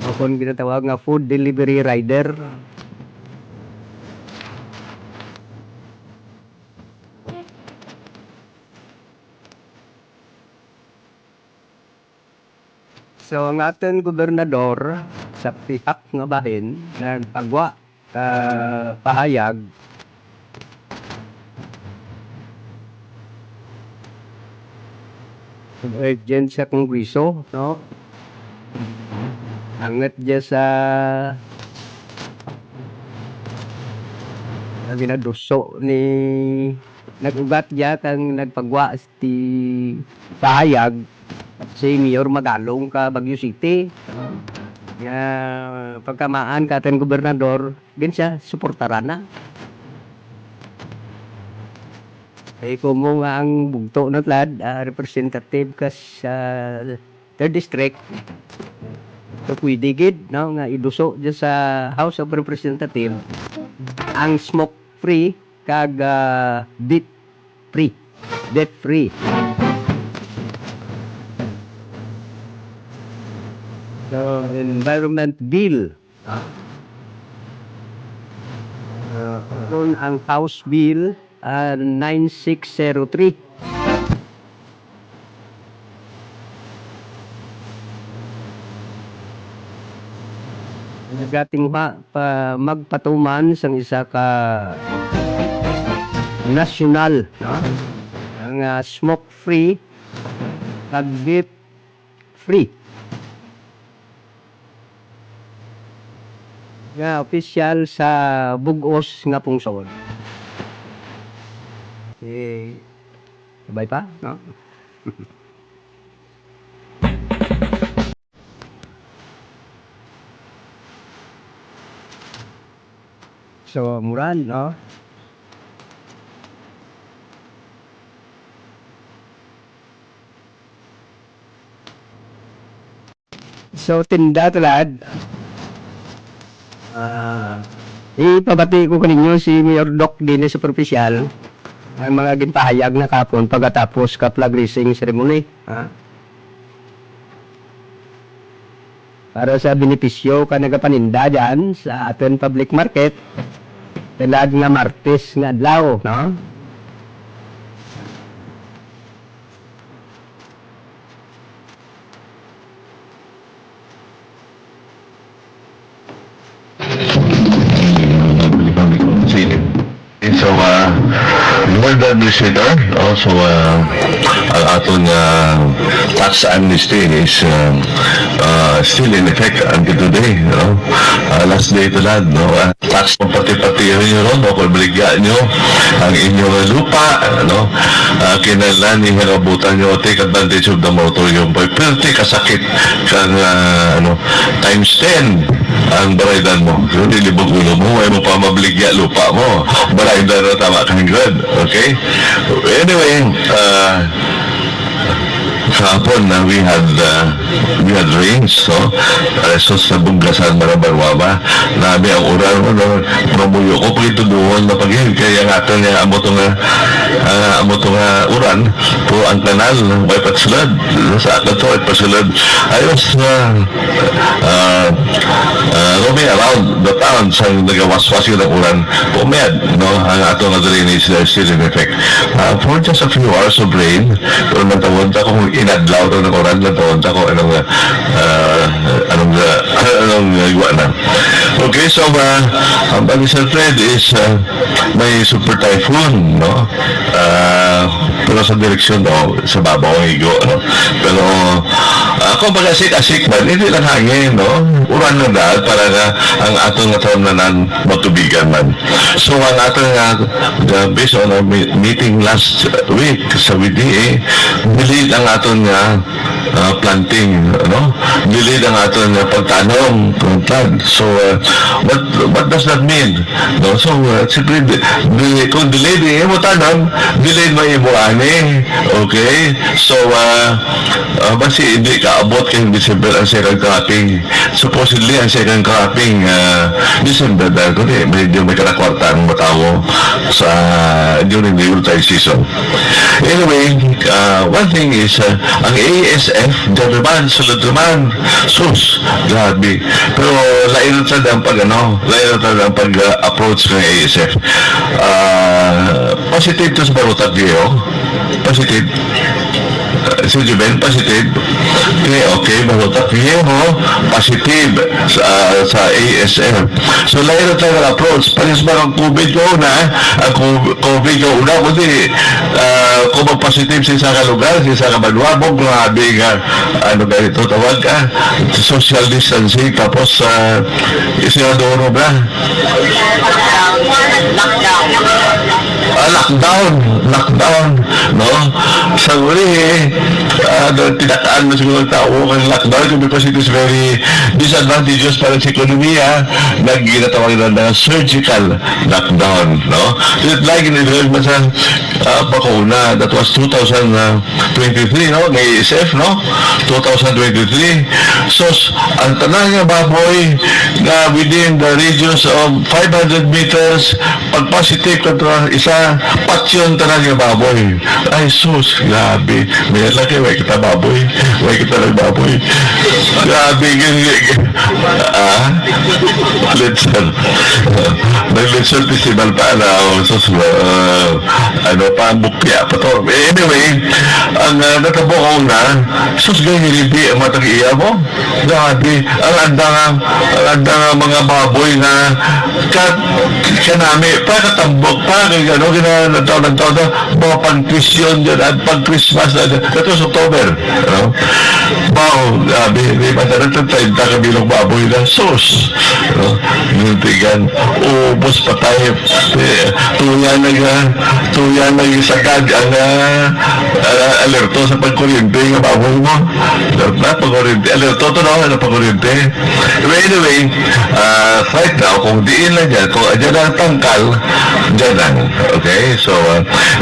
o kung ginatawag nga food delivery rider. So ang ating gobernador sa pihak nga bahin nagpagwa pahayag urgent sa kongreso, no? Angat dyan sa ginaduso ni nagugat dyan kang nagpagwa ti pahayag si Mayor Magalong ka Baguio City. Nga pagkamaan ka ating gobernador, din siya suportaran na. Eh kung mo nga ang bugto na tlad, representative ka sa 3rd District, so pwede gid, no, nga iduso dyan sa House of Representatives ang smoke free kag debt free. So, environment bill. Doon ang House Bill 9603. Nagating magpatuman sang isa ka national, no? Ang smoke free kag debt free. Nga official sa Bugos nga pungsod. Sabay pa, no? So, muran, no? So, tinda talad. Ipabati ko kaninyo si Mayor Doc din sa Superficial ang mga ginpahayag na kapon pagkatapos ka flag raising ceremony. Para sa benepisyo ka nagapaninda dyan sa ating public market, talad nga Martes nga adlaw, no? So, Lord Administrator, also, ang aton tax amnesty is still in effect until today, no? Last day ito lang, no? Tax mo pati-pati nyo, no? Kung baligyan nyo ang inyong lupa, no? Kinalan yung hinabutan nyo, take advantage of the moratorium. Pero kasakit kang, times 10 ang baraydan mo. Yung nilibog ulo mo, ay mo pa mabligya lupa mo. Baraydan na tama kang good. Okay? Anyway, kahapon na we had rains, so resos sa Bunggasan, Marabarwaba, nabi ang uran mo, no, promuyo ko pag itubuhon na pag-ihig, kaya nga ito niya amo itong uran po ang kanal, may patsulad sa atin ito, ay pasulad ayos na roaming around the town sa nagawaswas yun ng uran pumayad, no, ang atong drainage is still in effect for just a few hours of rain, pero natawag kung inadlaw daw ng oran lang tawag ko anong gawa na. Okay, so ang bali sa Fred is may super typhoon, no? Pero sa direksyon sa babaw ang higo, no? Pero kung pag-asik-asik man, hindi lang hangin, no? Uran na dahil para ang atong taon na matubigan man. So ang atong based on our meeting last week sa WDA, nilid ang aton planting, no? Nilid ang aton pagtanong, plant. So what does that mean? No, so simply kung delayed mo tanan, delayed mo imo ani. Okay? So basi hindi ka abot kay December ang second cropping. Supposedly ang second cropping December dahil kundi medyo may kalakwarta ang matawo sa during the Yuletide season. Anyway, one thing is ang ASF naman, sulod naman, sus, grabe. Pero lain sa ang pag-approach ng ASF. Positive to sa Baruta Geo. Positive. Si Juben, positive. Okay, Baruta Geo, positive sa ASF. So lain na tayo approach. Palis ba ang COVID ko una? Ang COVID ko una, kundi kung mag-positive sa isang lugar, sa isang kabanwabog, grabe nga, ano ba ito, tawag ka, social distancing, tapos isinadoro ba? Lockdown, no? Sa uli, tinakaan mo siguro ang tao ng lockdown because it is very disadvantageous para sa ekonomiya, nagginatawag na surgical lockdown, no? Like in the bakuna, that was 2023, no? May ASF, no? 2023. So, ang tanang nga baboy na within the radius of 500 meters, pag positive kontra isa, patsyon tanang nga baboy. Ay, sus, grabe. May laki, may kita baboy. May kita lang baboy. Grabe, Litson. May Litson festival pa na, sus, ano pa, bukya pa to. Anyway, ang natabo ko na, sus, ganyan hindi ang matag-iya mo. Grabe, ang andang mga baboy na kanami, pa katambok, pa gano'n, ginanataw na, mga pang-Christian dyan, at pang-Christmas na dyan. Ito sa October, ano? Wow, grabe, may mataratan 30 kabilang baboy na, sus, ano? Nuntigan, ubos pa tayo, tuyan nag-isagad ang alerto sa pagkuryente ng baboy mo. Alerto to no, ano pagkuryente. Anyway, right now, kung diin lang dyan, kung dyan ang tangkal, dyan lang. Okay? So,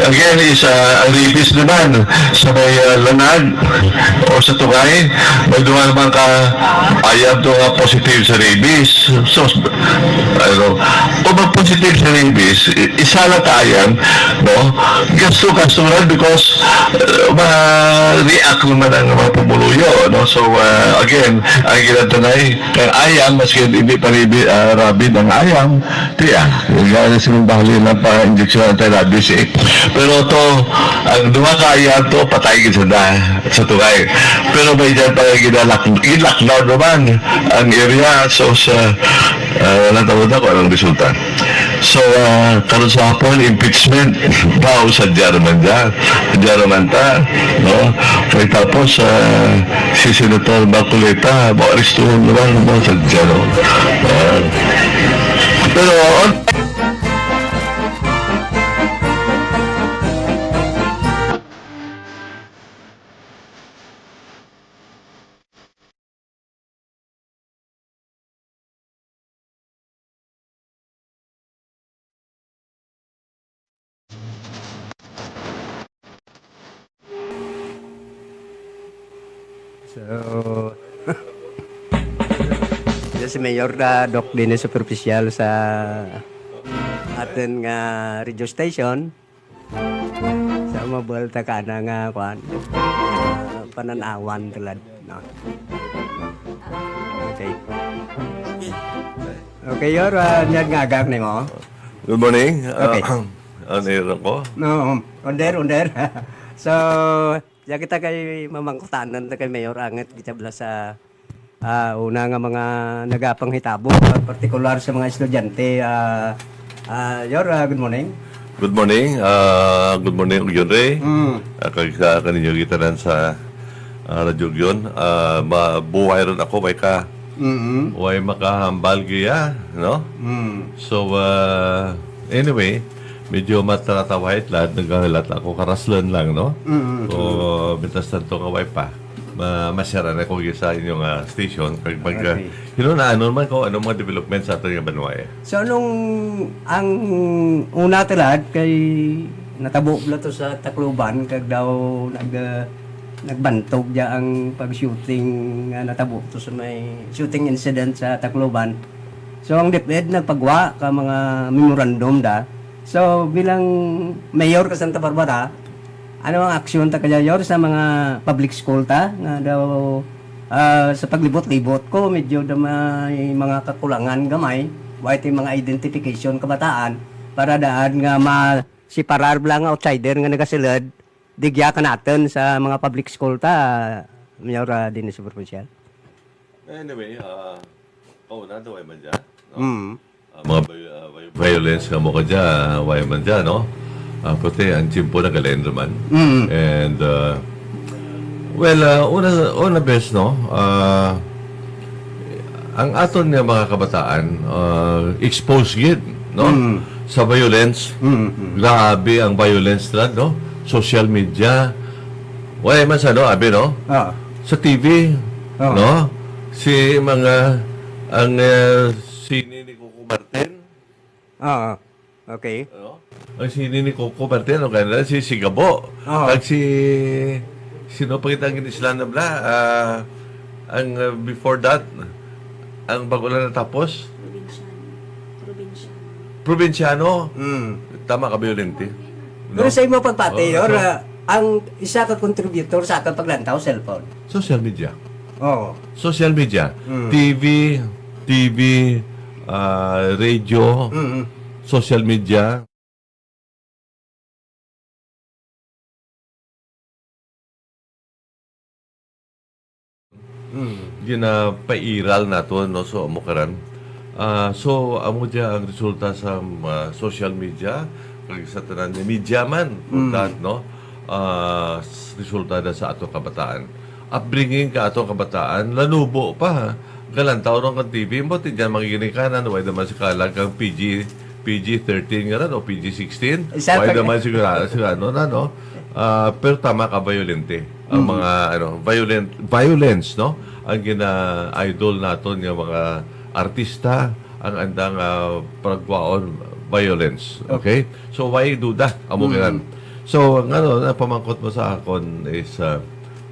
again, is ang rabies naman sa may lanag o sa tungay, may duman naman ka ayam to nga positive sa rabies. So, ano, kung mag-positive sa rabies, isa lang tayang, no? Gasto-gasturan because ma-react naman ang mga pumuluyo, no? So, again, ang ginatanay, kaya ayam, maski hindi pa rabid ang ayam, tiya, gano'n silang bahali ng pa-injection ng anti-rabies eh. Pero to, ang duha ka ayam to, patay sa tungay. Pero may dyan pa i-lockdown naman ang area, so sa walang tawag na kung anong resulta. So, karon sa hapon, impeachment daw sa German ta, no? Kaya tapos, si Senator Bacoleta, aristuhon naman sa German. Pero, So, si Mayor Doc din superficial sa atin nga radio station sa mabuelta ka na nga pananawan tulad, no? Okay, Yor, niyad nga agak ni mo. good morning. Okay. Ano yun ako? No, under. So, ya kita kay mamangkutanan ta kay Mayor Anget kita bala sa una nga mga nagapang hitabo, partikular sa mga estudyante. Yor, good morning. Good morning. Good morning, Ugyon Ray. Kaya kaninyo kita nan sa radyo yun. Mabuhay rin ako, may ka. Way makahambal gaya, no? So, anyway, medyo mataratawahit lahat, naghahalat ako, karaslan lang, no? So, bintas na ito nga way pa. masara na ko sa inyong station kag Okay. na man ko ano mga development sa aton nga Banway. So nung ang una talad kay natabo bla to sa Tacloban kag daw nagbantog dia ang pag-shooting nga natabo to sa may shooting incident sa Tacloban. So ang DepEd nagpagwa ka mga memorandum da. So bilang mayor ka Santa Barbara, ano ang aksyon ta kayayor sa mga public school ta nga daw sa paglibot-libot ko medyo da may mga kakulangan gamay, white mga identification kabataan para daan nga siparar lang outsider nga nagasilad digya ka natin sa mga public school ta Mayor Dennis Provincial. Anyway, kauna daw ay man dyan. No? Mga violence nga mo ka dyan, way man dyan, no? Puti, ang chimpo na kalendro man. And, una best, no? Ang aton nga mga kabataan, exposed gid, no? Sa violence. Grabe ang violence na, no? Social media. Way man sa, no? Abi, no? Sa TV, no? Si mga, sini ni Coco Martin. Okay. Ano? Ang sini ni Coco Martin, o kanila, si Sigabo. Kag sino pa kita ang ginislan na bla? Before that, ang bago lang natapos? Provinciano. Tama ka, violente. Pero sa imo pagpati, ang isa ka contributor sa atong paglantaw, cellphone. Social media. Social media. TV, radio, social media. Ginapairal nato no so amukaran. So amo dia ang resulta sa social media kag sa tanan ni media man that no resulta da sa ato kabataan. Upbringing ka ato kabataan lanubo pa galantaw ron kang TV mo ti diyan magiginikanan way naman si kalagang PG-13 nga ran o PG-16 way naman siguro no pero tama ka violente ang mga violence no ang gina-idol naton nga mga artista ang andang pagwaon violence. Okay? So why do that? Amo so ang pamangkot mo sa akon is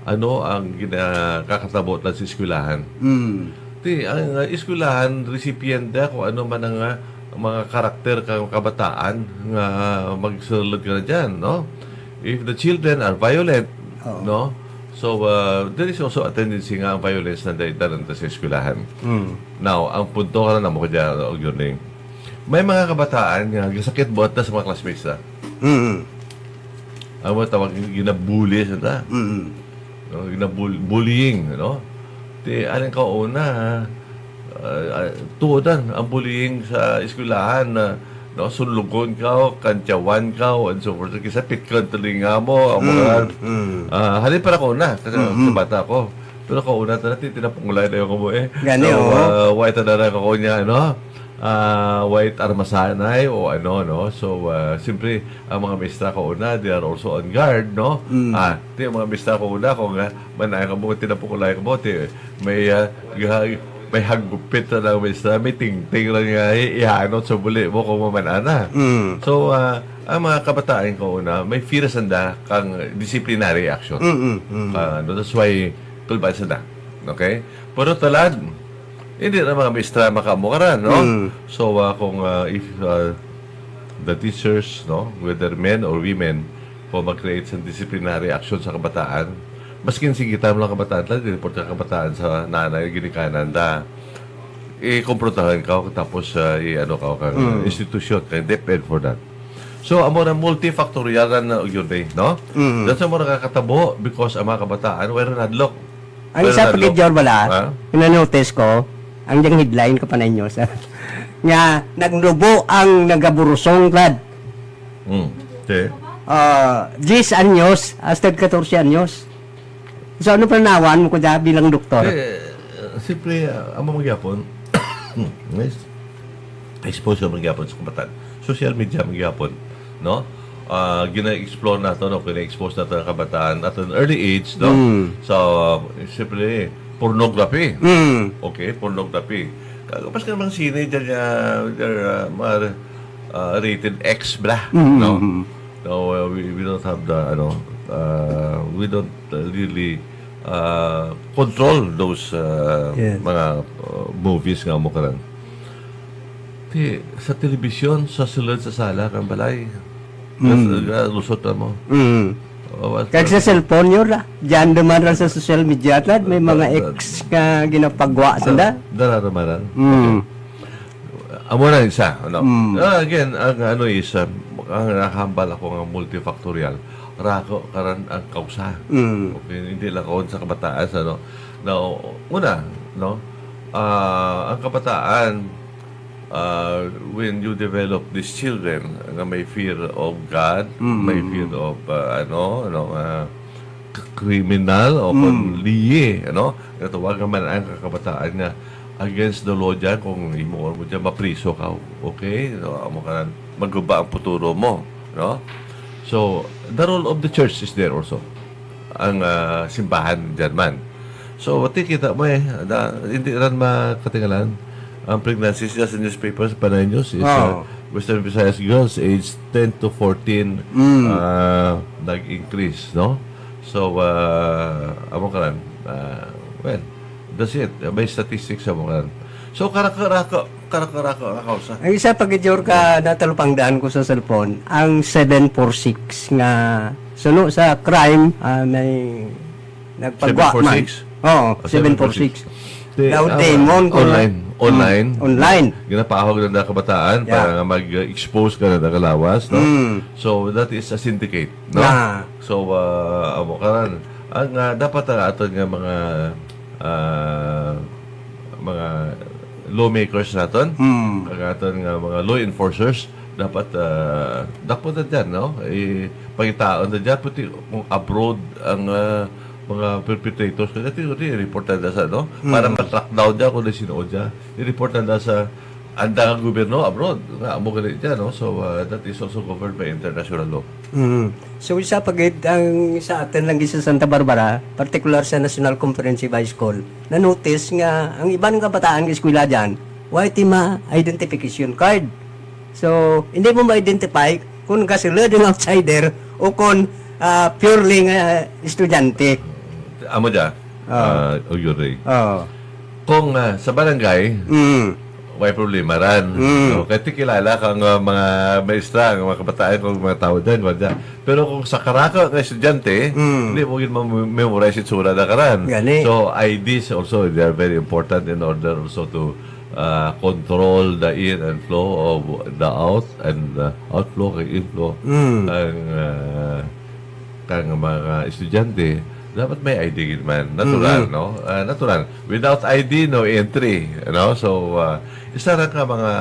ano ang ginakakatabot na sa eskwelahan. Ang eskwelahan recipient kung ano man ang mga karakter kang kabataan nga magsulod ka na dyan, no? If the children are violent, no? So, there is also a tendency nga ang violence na daitan sa eskwelahan. Now, ang punto ka na mo ko dyan, Ogyoning, may mga kabataan nga sakit buhat na sa mga classmates na. Ang mga tawag, ginabully sila. No? Ginabullying, no? Alin ka una, tuodan ang bullying sa eskwelahan na no, sunlugon ka, kantyawan ka, and so forth. Kasi pitkan talinga mo, amuran. Halin para ko na, kasi sa bata ko. Pero ko una, tinapungulay na yung mo Gani, so, white na ako niya, no? White armasanay o ano, no? So, siyempre, ang mga mistra ko una, they are also on guard, no? Yung mga mistra ko una, kung manay ka mo, tinapungulay ka mo, may hagupit na lang mistra, may ting-ting lang nga, ihanot sa buli mo kung mamanana. So, ang mga kabataan ko una, may fear sanda kang disciplinary action. That's why, kulban sanda. Okay? Pero talad, hindi na mga mistra makamukaran, no? So, kung if the teachers, no, whether men or women, kung mag-create sa disciplinary action sa kabataan, maskin sigitan mo lang kabataan, report ka kabataan sa nanay, ginikanan, i-komprotahan ka, tapos i-ano ka, institusyon, kaya DepEd for that. So, amo na multifactorial na yun no? That's mo nakakatabo because ang mga kabataan, wala nadlock. Ang isa pagidyor bala, pinanotice ko, ang diyang headline ka pa na inyo sa nga naglubo ang nagaburusong klad. 10 anyos hasta 14 anyos. So ano pa nawan mo ko da bilang doktor? Siyempre, amo magyapon. Nice. Exposure magyapon sa kabataan. Social media magyapon, no? gina-explore natin o kina-expose natin ang kabataan at an early age, no? So, siyempre, pornography. Okay, pornography. Kapas ka namang sine dyan mga rated X, blah, no? No, we don't have the, we don't really control those mga movies nga mo karan. Sa telebisyon, sa sulod sa sala kang balay. Lusot na mo. Kaya sa cellphone yun lah. Diyan naman rin sa social media at may mga ex ka ginapagwa sa da. Dararamaran. Amo na isa. Again, ang is, ang nakahambal ako ng multifactorial. Rako karan ang kausa. Okay, hindi lang kaon sa kabataan. Una, ang kabataan, when you develop these children na may fear of God, may fear of criminal o liye, natawag naman ang kabataan nga against the law dyan, kung imo mo dyan mapriso ka, okay, amo ka magguba ang futuro mo, so the role of the church is there also, ang simbahan dyan man. So what kita mo hindi rin makatingalan ang pregnancies sa newspapers, Panay News, is Western Visayas girls aged 10 to 14 nag-increase, no? So, amo karan, well, that's it. May statistics amo karan. So, karako sa. Ang isa pag-idyor ka natalupangdaan ko sa cellphone, ang 746 nga suno sa crime, may nagpagwa man. 746? Oo, 746. Daw demon ko online ginapahog na kabataan para nga mag-expose ka na nakalawas, no? So that is a syndicate, no? So amo karan ang dapat aton nga mga lawmakers naton, aton nga mga law enforcers dapat na dyan, no? Pagitaon na dyan puti kung abroad ang mga perpetrators kasi i-report na sa para ma-track down dyan kung sino dyan, i-report na sa andang gobyerno abroad nga mo ganit dyan, no? So that is also covered by international law. So isa ang sa atin lang sa Santa Barbara, particular sa National Comprehensive High School, na-notice nga ang ibang kabataan ng eskwela dyan, white identification card. So hindi mo ma-identify kung kasulod ng outsider o kung purely estudyante. Amo dyan, Uyuri. Kung sa barangay, may problema ran. Kahit kilala kang mga maestra, mga kabataan, kung mga tao dyan. Pero kung sa karaka ng estudyante, hindi mo memorize itsura na karan. So, IDs also, they are very important in order also to control the in and flow of the out and outflow kay inflow kang mga estudyante. Dapat may ID man, natural, no? Natural. Without ID, no entry, no? So, isa ra ka mga,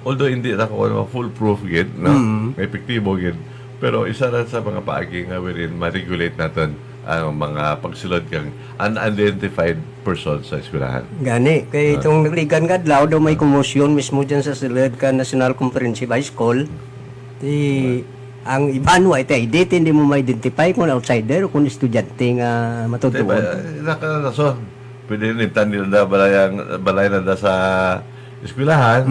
although hindi na ko foolproof gid, no? May epektibo gid. Pero isa ra sa mga paagi nga wherein ma-regulate natin ang mga pagsulod kang unidentified person sa eskwelahan. Gani, kay itong nagligan nga adlaw daw may komosyon mismo dyan sa sulod ka National Comprehensive High School. Ang iban wa ite ID, hindi mo ma-identify kung outsider o kung estudyante nga matutuon. Nakarason. Pwede nimtan nila balay na sa eskwelahan,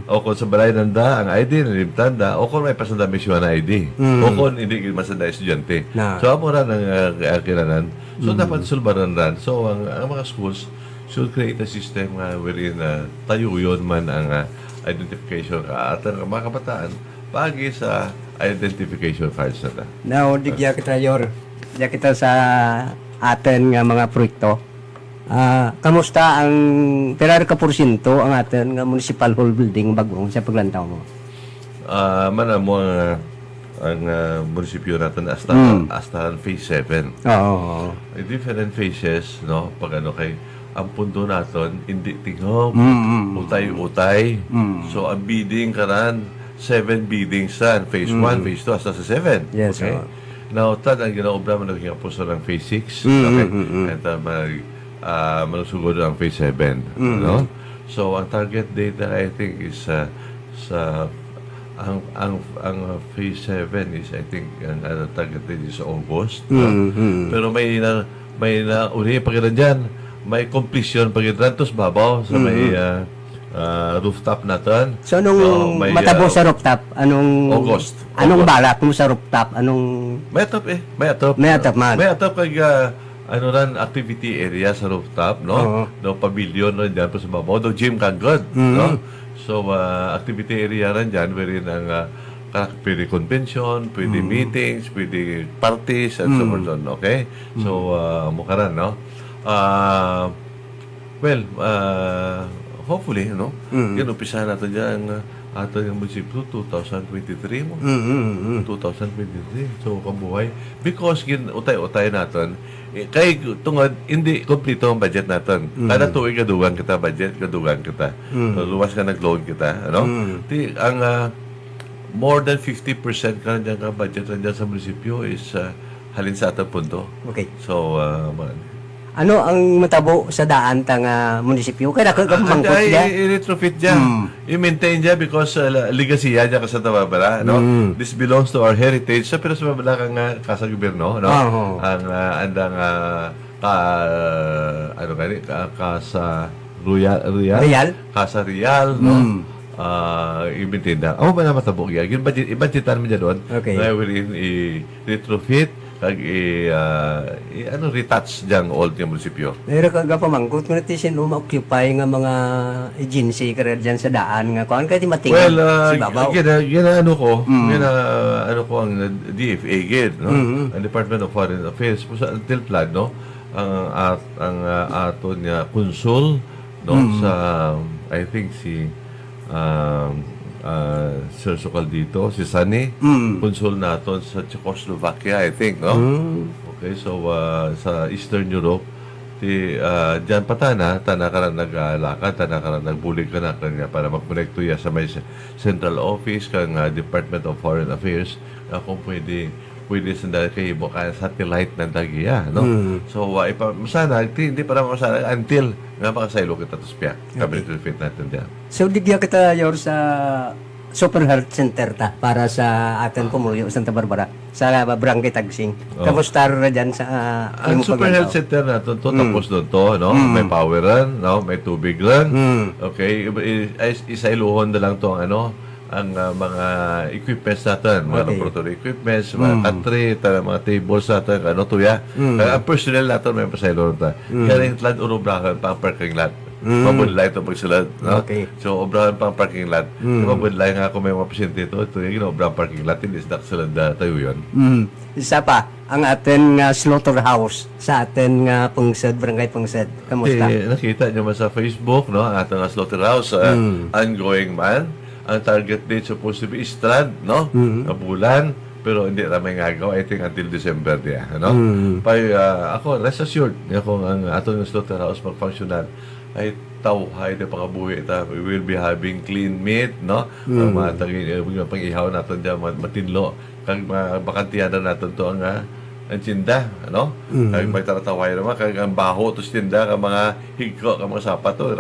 o kung sa balay nanda ang ID nimtan da, o kung may pasanda misyon na ID, o kung hindi masanda estudyante. So amo ra ng kinanan. So dapat sulbaran ran. So ang mga schools should create a system wherein tayo yun man ang identification at ang mga kabataan pagi sa identification cards na ta. Now, digya kita sa atin nga mga proyekto. Kamusta ang perar ka porsyento ang atin nga municipal hall building bagong sa paglantaw mo? Manamo ang munisipyo natin hasta phase 7. Oo. Different phases, no? Pag kay ang pundo natin hindi tingog, utay-utay. So ang bidding karan 7 biddings sa phase 1, phase 2 hasta sa 7. Yes, okay. Now, tad ang ginaobra mo naging apuso ng phase 6. Okay. And manusugod ang phase 7. No? So, ang target date I think is sa ang phase 7 is, I think, ang target date is August. No? Pero may uli pagiran dyan, may completion pagiran, tapos babaw sa may rooftop natin. So, nung matabo sa rooftop, anong... August. Anong balak mo sa rooftop? Anong... May atop eh. May atop. May atop man. May atop kag activity area sa rooftop, no? No pavilion no diyan po sa babaw, do gym kagod, no? So activity area ran diyan wherein ang pwede convention, pwede meetings, pwede parties and so on, okay? So mukaran, no? Hopefully, no? Ginupisahan natin diyan ato yung munisipyo 2023 mo. 2023. So, kabuhay. Because, utay-utay natin, kay tungod, hindi kompleto ang budget natin. Kada tuwing kadugang kita budget, kadugang kita. So, luwas ka nag-loan kita. Ano? Ang more than 50% ka dyan ka budget dyan sa munisipyo is halin sa atang punto. Okay. So, ano ang matabo sa daan tang munisipyo? Kaya mangkot dyan? I-retrofit dyan. I-maintain dyan because legacy yan dyan sa Tababara. No? This belongs to our heritage. So, pero sa Tababara kang kasa gobyerno, no? Ang andang Casa Real? Casa Real, no? I-maintain na. Ako ba na matabo yan? I-budgetan mo dyan doon. Okay. Na wherein i-retrofit kag retouch dyan old yung munisipyo. Pero kag pamangkot mo natin sin occupy nga mga agency ka dyan sa daan nga kuan kay matingnan si babaw. Ano ko ang DFA gid, no? Ang Department of Foreign Affairs until plan, no? Ang aton niya consul, no, sa I think si Sir Sokal dito, si Sunny, consul naton sa Czechoslovakia, I think, no? Okay, so sa Eastern Europe, diyan pa tana ka na naglalakad, tana ka na nagbulig ka na kanya para mag-connect to ya sa may central office kang Department of Foreign Affairs kung pwede sandali kayo ka satellite ng Dagiya, no? So, masana, hindi para masana until nga makasaylo kita to spiya. Cabinet fit natin diyan. So, digya kita yor sa Super Health Center ta para sa atin pumuyo Santa Barbara sa Barangay Tagsing. Kamusta ra dyan sa ang Super Health Center natin to tapos doon to, no? May power ran, no? May tubig ran. Okay, isailuhon na lang to ang mga equipments natin, mga laboratory equipments, mga country, mga tables natin, tuya. Ang personnel natin may pasaylo rin. Kaya yung land urubrahan pa ang parking lot. Mabudlay ito pagsulat. No? Okay. So, obrahan pa ang parking lot. Mabudlay nga kung may mga pasyente ito yung inobrang parking lot, hindi sa sulad na tayo yun. Isa pa, ang atin nga slaughterhouse sa atin nga Pungsad, Barangay Pungsad. Kamusta? Nakita nyo man sa Facebook, no? Ang ating slaughterhouse, ongoing man. Ang target date supposed to be Strand, no? Na bulan, pero hindi namin ngagaw. I think until December diya, no? Ako, rest assured, kung ang atong slaughterhouse mag-functional, ay tawhay na pangabuhi ita. We will be having clean meat, no? Ang mga pang-ihaw natin diyan, matinlo. Kag makantiyan na natin to ang tinda, ano? Kag may tarataway naman, kag ang baho, tos tinda, kag mga higko, kag mga sapato,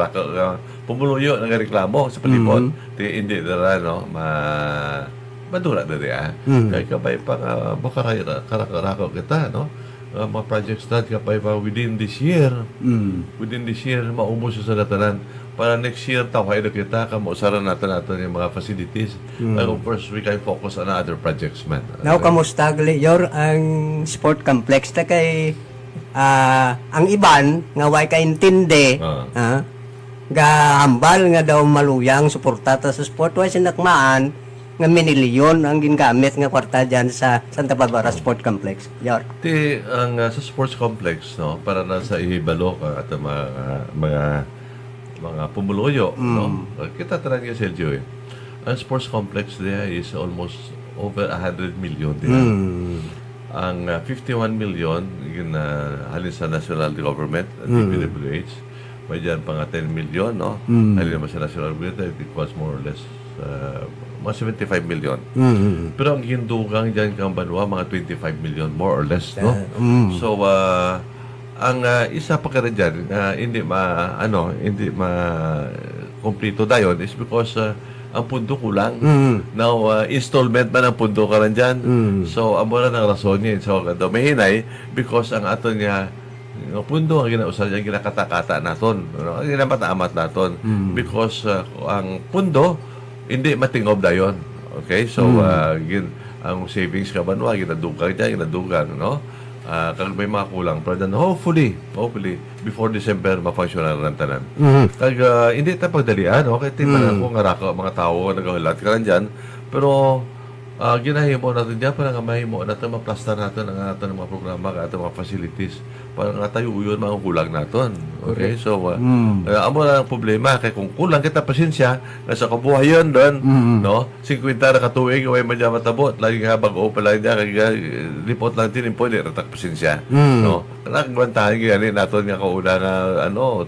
pumuluyo ng reklamo sa palibot. Hindi na no? Madura na diya. Kaya kapay pang karakaraко kita, no? Mga projects natin kapay pa within this year, maubos sa natanan. Para next year, tawhay na kita, kamausaran natin yung mga facilities. Of course, we can focus on other projects, man. Now, kamusta, Yor, ang sport complex na kay ang iban, nga way kaintindi, gahambal nga daw maluyang suportata sa sport, way sinakmaan, nga minilyon ang gingamit nga kwarta dyan sa Santa Barbara Sport Complex. Yor. Sa sports complex, no, para na sa ihibalo at mga pumuluyo, no? Kita talaga yung Sergio, Ang sports complex there is almost over 100 million there. Ang 51 million halin sa national government at DPWH. May dyan pa nga 10 million, no? Halin naman sa national government, it was more or less mga 75 million. Pero ang hindugang dyan kang banwa, mga 25 million, more or less, no? So, ang isa pa ka rin dyan, hindi ma kompleto dayon is because ang pundo kulang. Mm. Now, installment man ang pundo ka rin dyan. So, amo na ng rason niya. So, mahinay because ang ato niya pundo ang ginausan niya, ginakatakata naton. Ang ginapataamat naton. Because ang pundo, hindi matingob na yun. Okay? So, ang savings ka banwa, ginadugang dyan, ginadugang, no? Kag may mga kulang. Pero then, hopefully, before December, ma-functional ng tanan. Kag, hindi tayo pagdalian, no? Kaya timan ako, mga tao, nagahulat ka lang dyan. Pero, ginahimo natin dyan, parang mahimo natin, ma-plaster natin ang ating mga programa, ang ating mga facilities. Parang tayo yun, mga kulang natin. Okay? So, amo na ang problema. Kaya kung kulang kita pasensya, nasa kabuhay yun doon, no? 50 na katuig, huwag man dyan matabot. Lagi nga bago pa lang dyan, kaya lipot lang din po, hindi ratak pasensya. No? Nakagwantahan ganyan natin nga kauna nga,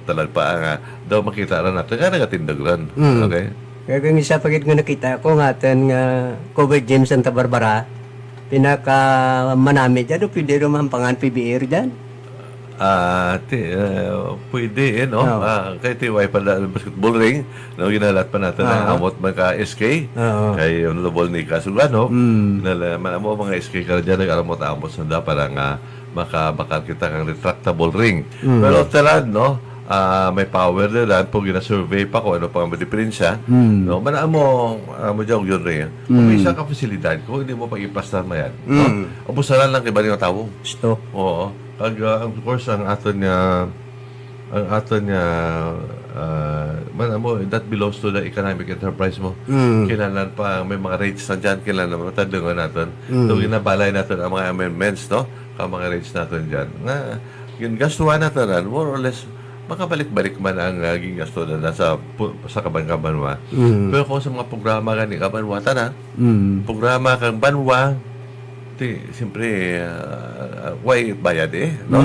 talagpa nga, daw makita na natin, nga nagatindag rin. Okay? Kaya kung isa pagit nga nakita ko nga atin nga COVID James Santa Barbara, pinaka manami dyan, pwede rumampangan PBR dyan. Pwede, no? Kay TY pala basketball ring, no, ginalat pa natin ang amot mga SK. Kay Honorable Nika Sulano, mo mga SK ka dyan, nag-aramot-amot sanda para nga makabakal kita ng retractable ring. Pero talad, no? May power nila po gina-survey pa ko ano pa ang diferensya, no? Manaan mo dyan yun rin. Kung may isang kapasilidad, kung hindi mo pag-iplastar mo yan, no? Abusalan lang iba yung tao. Gusto. Oo. Pag, of course, ang aton niya, manaan mo, that belongs to the economic enterprise mo. Kailangan pa, may mga rates na dyan, kailangan mo, tandungan natin. So, ginabalay natin ang mga amendments, no? Ang mga rates natin dyan. Gastuhan natin, more or less, makabalik-balik man ang gasto na nasa sa Kabanwa. Pero kung sa mga programa ka ni Kabanwa, programa kang Banwa, siyempre, why bayad no?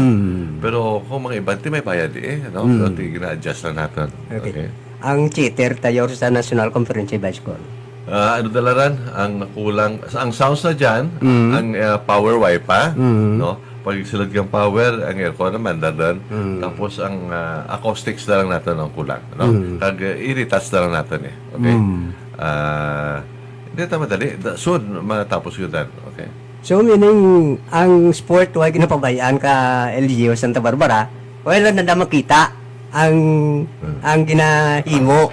Pero kung mga ibang may bayad no? Pero gina-adjust lang natin. Okay. Ang cheater tayo sa National Conference High School. Ano dalaran? Ang nakulang, ang sounds na dyan, ang power wipa, no? Pag silad kang power, ang aircon naman dadan. Tapos ang acoustics na lang natin ang kulang, no? Kag i-retouch na lang natin Okay? Hindi tayo madali. Soon matapos yun dan. Okay? So, meaning, ang sport, huwag ginapabayaan ka LGU Santa Barbara, wala na makita ang ginahimo.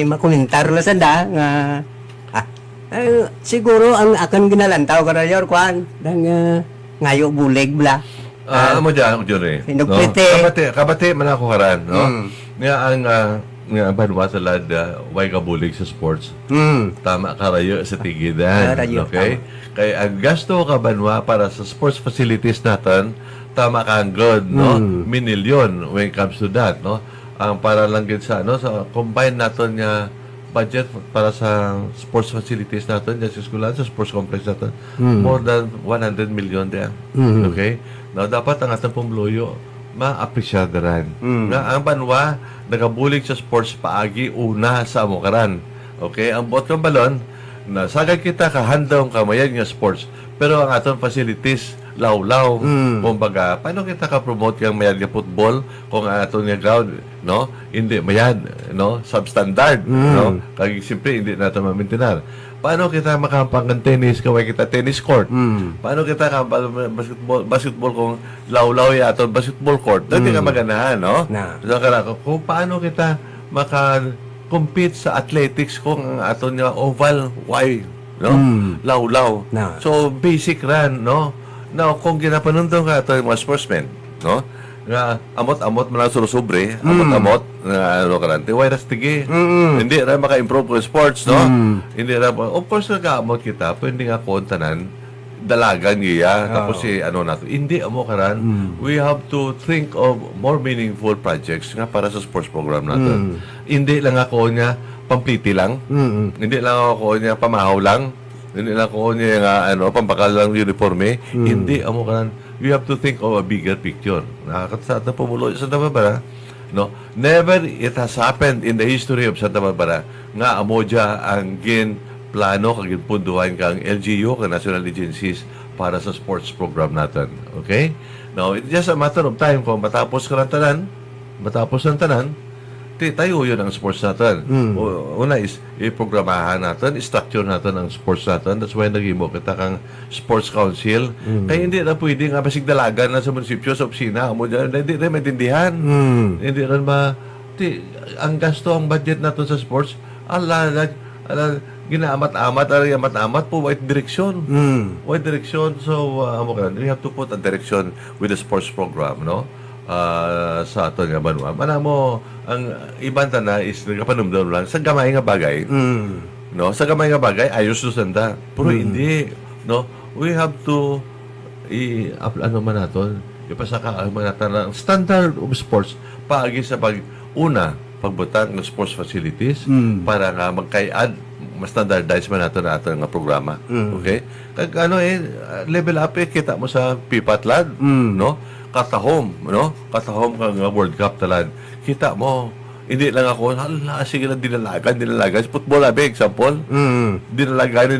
Makomentar na sanda nga siguro ang akan ginalantaw ka na yor kwan ngayo bulig bla. Mo dyan, Hinugpite. Kabate man ako karan, no? Nga ang banwa sa lad, way kabulig sa sports. Tama karayo sa tigidan. Okay? Kaya ang gasto ka banwa para sa sports facilities natin, tama ka ang good, no? Minilyon when it comes to that, no? Ang para lang din sa combine natin nga budget para sa sports facilities natin, sa eskwelahan, sa sports complex natin, more than 100 million din. Okay? Now, dapat ang atang pumluyo, ma-appreciate rin. Ang banwa, nagabulig sa sports paagi, una sa amukaran. Okay? Ang bottom balon, nasagad kita kahandong kamayan nga sports, pero ang atong facilities, law-law. Kumbaga, paano kita ka-promote yung mayad nga football kung ato nga ground, no? Hindi, mayad, no? Substandard, no? Kaya siyempre, hindi natin mamintinar. Paano kita makampang ng tennis kung kita tennis court? Paano kita basketball kung law-law yung ato basketball court? Hindi ka maganahan, no? So, kung paano kita maka-compete sa athletics kung ang ato nga oval, why? No? Law-law. So, basic run, no? Now, kung ginapanundong ka ito yung mga sportsmen, no? Nga, amot-amot mo lang surusubre, amot-amot, karante, why rastige? Hindi rin maka-improve ko sports, no? Hindi rin, of course, nag-aamot kita, pwede nga kontanan, dalagan niya, tapos nato. Hindi amo karan, we have to think of more meaningful projects nga para sa sports program natin. Hindi lang ako niya pampliti lang, hindi lang ako niya pamahaw lang, hindi lang ako niya nga pambakal lang uniforme. Hindi amo kanan, we have to think of a bigger picture. Nakakatawa na pumulo sa Santa Barbara, no? Never it has happened in the history of Santa Barbara nga amo dya ang plano kagin punduhan kang LGU, kang national agencies para sa sports program natin. Okay? Now, it's just a matter of time kung matapos ng tanan, tayo yun ang sports natin. Una is, iprogramahan natin, i-structure natin ang sports natin. That's why nagimo kita kang sports council. Kaya hindi na pwede nga basig dalagan na sa munisipyo, sa opisina, hindi na maintindihan. Hindi rin ang gasto, ang budget natin sa sports, ginaamat-amat po, white direction. White direction. So, we have to put a direction with the sports program, no? Sa ato nga banwa. Manamo, ang ibang na is nagapanumdum lang sa gamay nga bagay. No? Sa gamay nga bagay, ayos susanda. Pero hindi. No? We have to ano man nato, ipasaka man natin ang standard of sports paagi sa pagbutang ng sports facilities para nga magkayad ma-standardize man nato na ato nga programa. Okay? Kag level up kita mo sa PIPAT-LAD, no? Katahom, no? Katahom kang World Cup talad. Kita mo, hindi lang ako, sige lang dinalagan. Football example. Dinalagan,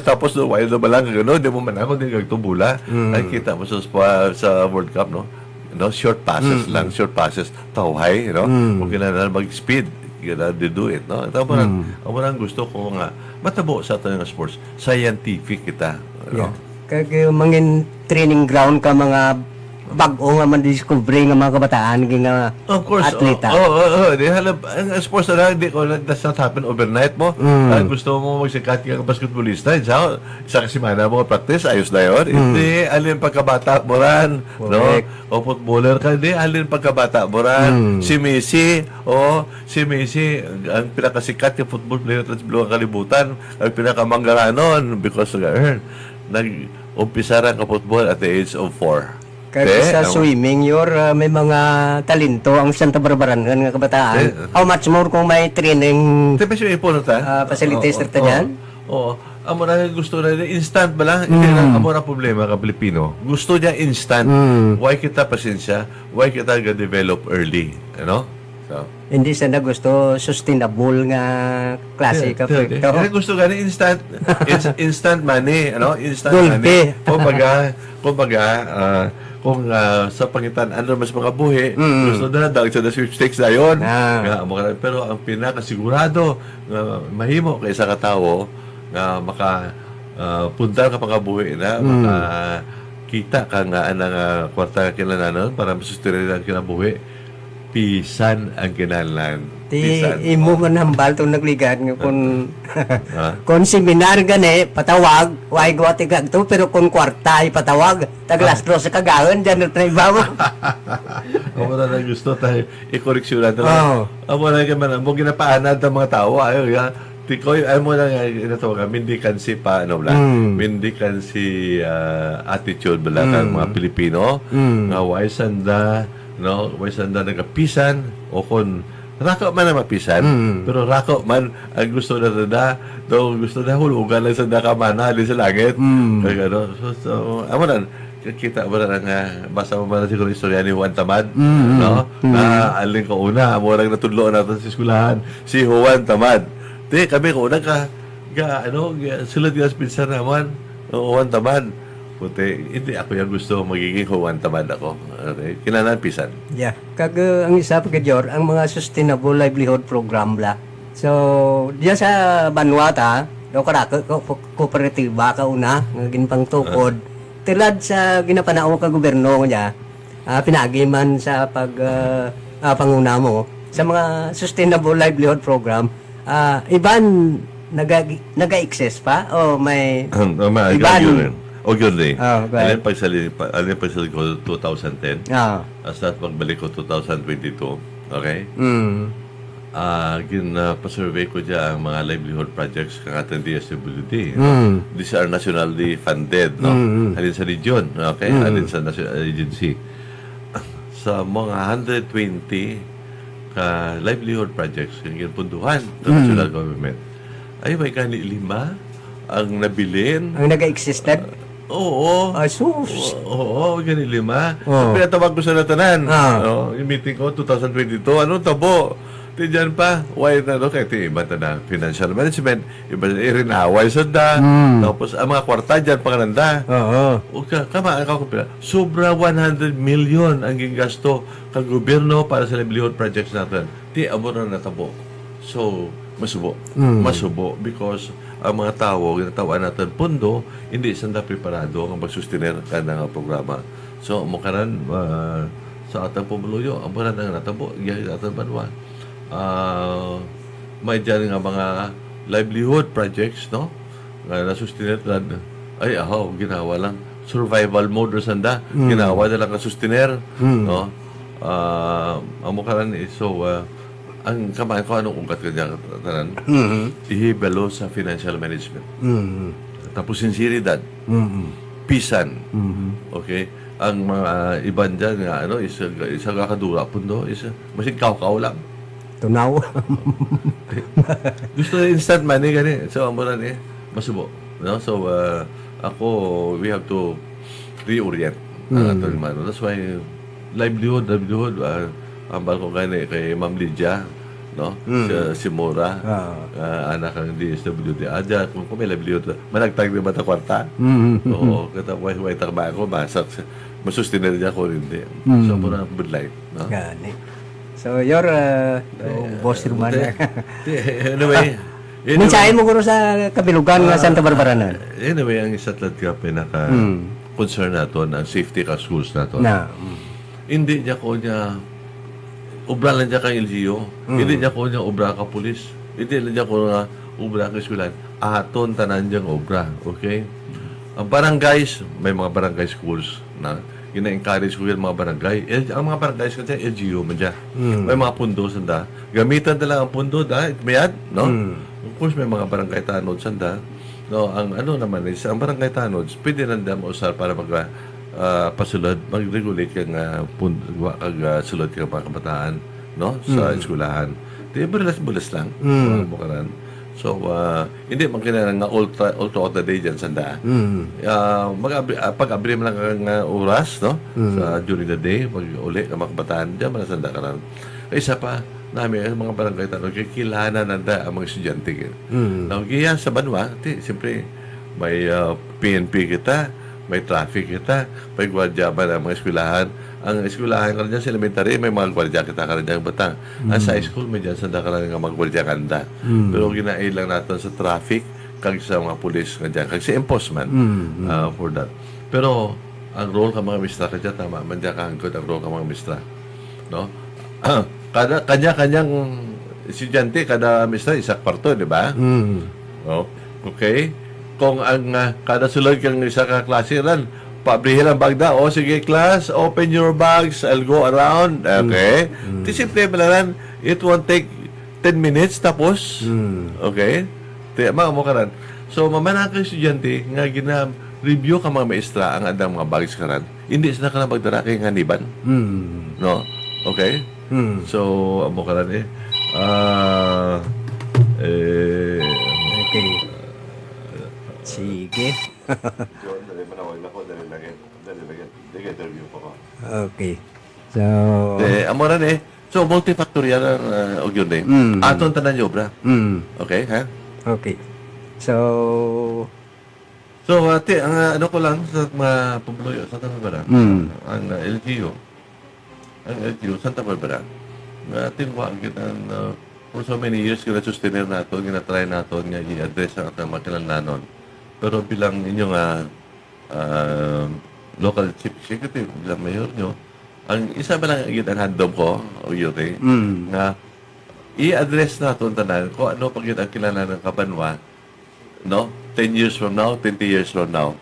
tapos wala na ba lang, hindi mo man ako, hindi kagtubula. Ay, kita mo sa World Cup, no? Short passes lang, tawhay, no? Kung kailangan mag-speed, they do it, no? Ito mo lang gusto ko nga, matabo sa ato ng sports, scientific kita, no? Kaya mangin training ground ka mga bago nga man discover nga mga kabataan nga of course, atleta. Ang sports na lang, does not happen overnight mo. Gusto mo magsikat ka basketballista, isa kasimana mo practice, ayos na yun. Hindi, alin pagkabata mo ran. No? O footballer ka, hindi, alin pagkabata mo ran. Si Messi, ang pinakasikat yung football player sa buong kalibutan, ang pinakamanggaranon because nag-umpisa rin ka football at the age of 4. Kaya sa swimming, may mga talento ang Santa Barbaran nga kabataan. How much more kung may training facilities na dyan? Oo. Amo na gusto na instant ba lang? Hindi na amo na problema ka Pilipino. Gusto niya instant. Why kita pasensya? Why kita ga-develop early? Ano? So, hindi siya na gusto sustainable nga klase ka proyekto. Gusto ka na instant money, ano? Instant money. Kumbaga, kung sa pangitan ano mas mga buhi, gusto na dahil sa sweepstakes na yun. Pero ang pinakasigurado mahimo kay isa ka tao nga makapunta ka mga buhi na makakita ka nga anang kwarta kinalanon para masustirin ang kinabuhi. Pisan ang kinalan. Imo nga nambal itong nagligan nga kung seminar gani, patawag, why gwati gagto, pero kung kwarta ay patawag, taglastro sa kagahan, dyan na ibaw. Amo na gusto tayo, i-korreksyonan na. Amo na naman, mo ginapaanad ng mga tao, Tikoy, ay mo na mindikansi pa, mindikansi attitude bala kang mga Pilipino, nga waisanda, no, waisanda nagapisan, o kung rako man na mapisan, pero rako man ang gusto na gusto na hulugan lang sa nakamana, halin sa langit. So, amo na, kita ba na nga, basa mo ba na siguro istorya ni Juan Tamad, no? Na aling ko una, amo lang natudloan natin sa eskulahan, si Juan Tamad. Kami ko una sulod yung pinsan naman, Juan Tamad. Hindi ako yung gusto magiging Juan Tamad ako. Okay? Kinanapisan. Yeah. Ang isa pa ang mga sustainable livelihood program la. So, diyan sa Vanuata, kooperatiba ka una, ngagin pang tukod. Tilad sa ginapanao ka gobyerno niya, pinagiman sa panguna mo, sa mga sustainable livelihood program, iban naga-excess pa? O may iban? O yun eh. Alin pagsalig ko 2010. As at pagbalik ko 2022. Okay? Pa-survey ko dyan ang mga livelihood projects ng ating DSWD. These are nationally funded. No? Alin sa region. Okay? Alin sa national agency. Sa mga 120 livelihood projects yung punduhan ng national government. Ay, may kanilima ang nabilin. Ang nag-exist Oo. Sus. Oo, ganun 5. Pinatawag ko sa natanan. Yung meeting ko, 2022. Anong tabo? Ti dyan pa, why na, no? Kaya ti iba na financial management, iba na irinaway sa da, tapos ang mga kwarta dyan, pangananda. O kama, sobra 100 million ang gingasto kang gobyerno para sa livelihood projects natin. Ti, amo na natabo. So, masubo. Masubo because ang mga tao, ginatawaan natin pundo, hindi sanda preparado ang magsustener ka ng programa. So, mukaran, sa atang pumuluyo, ang mga natabo, gaya sa atang banwa. May dyan nga mga livelihood projects, no? Nga nasustener na, ay, ginawa lang. Survival mode o sanda, ginawa na lang sustener, no? Ang mukaran so, ang kamaan ko, anong ungkat ka dyan, ihibalo sa financial management. Tapos sinceridad, pisan, okay? Ang mga iban dyan nga, isa kakadura pundo, masig kaw-kaw lang. Tunaw. Gusto na instant money gani. So, ang mura ni, masubo. No? So, ako, we have to reorient. That's why, livelihood, ang balko gani kay Ma'am Lydia, no? Si Mora, anak ng DSWD. Adya, kung may livelihood, managtag na ba ita kwarta? Oo, kata way takba ako, masustinir niya ko rin. So, mura ang budlight. No? Gani. So, your boss Roman. Anyway, minsahin mo ko sa kabilugan nga Santa Barbara na. Anyway, ang isa talaga pinaka-concern nato ang safety ka schools nato. Hindi niya ko niya obra lang niya kang LGU. Hindi niya ko niya obra ka pulis. Hindi lang niya ko nga obra ka eskwelahan. Aton tanan niyang obra. Okay? Ang barangays, may mga barangay schools na ina-encourage ko yung mga barangay. Ang mga barangay kasi LGU man dyan. May mga pundo sanda. Gamitan na lang ang pundo mayad, no? Of course, may mga barangay tanod sanda. No, ang ano naman is, ang barangay tanod, pwede nanda mausar para pasulod, mag-regulate kang sulod kang mga kabataan, no? Sa eskwelahan. Di bulas-bulas lang. Bukaran. So, hindi man kailangan nga all throughout the day dyan sanda. Pag-abri mo lang ang oras, no? During the day, pag-uli ang mga kabataan, dyan man sanda ka lang. Isa pa, namin, ang mga barangay tanong, kikilahanan nanda ang mga estudyante. Kaya sa Banwa, siyempre, may PNP kita, may traffic kita, may gwardiya ba ng mga eskwelahan. Ang eskwelahan ka rin sa elementary, may mga gwardiya kita ka rin dyan batang. Ang sa high school, may dyan sanda ka rin ng mga gwardiya kanda. Pero ginain lang natin sa traffic, kag sa mga pulis ka dyan, kag sa enforcement for that. Pero, ang role ka mga mistra ka dyan, tama, mandya ka hangkod ang role ka mga mistra. No? Kanya-kanyang estudyante, kada mistra, isa kwarto, di ba? No? Okay? Kung ang kada sulod kang isa ka klase ran, pabrihin ang bagda. O, sige, class, open your bags. I'll go around. Okay? Simple malaran, it won't take 10 minutes tapos. Okay? Mga mo karan. So, mamana ka estudyante, nga review ka mga maestra ang andang mga bags karan. Hindi sila ka na magdara kay Haniban. No? Okay? So, amo karan okay. Sige. Okay. So, amoran so multifactorial ang yun aton tanan yung obra. Okay, ha? Okay. So, ate, ang ano ko lang sa mga pumuluyo sa Santa Barbara, ang LGU, Santa Barbara, tinwa kita for so many years, gina-sustainer nato, gina-try nato, nga i-address ang atang mga kinalanon. Pero bilang inyong local chief executive, bilang mayor nyo, ang isa ba lang ang handom ko, o yuri, nga i-address nato ang tanan kung ano pag ang kilala ng Kabanwa, no? 10 years from now, 20 years from now.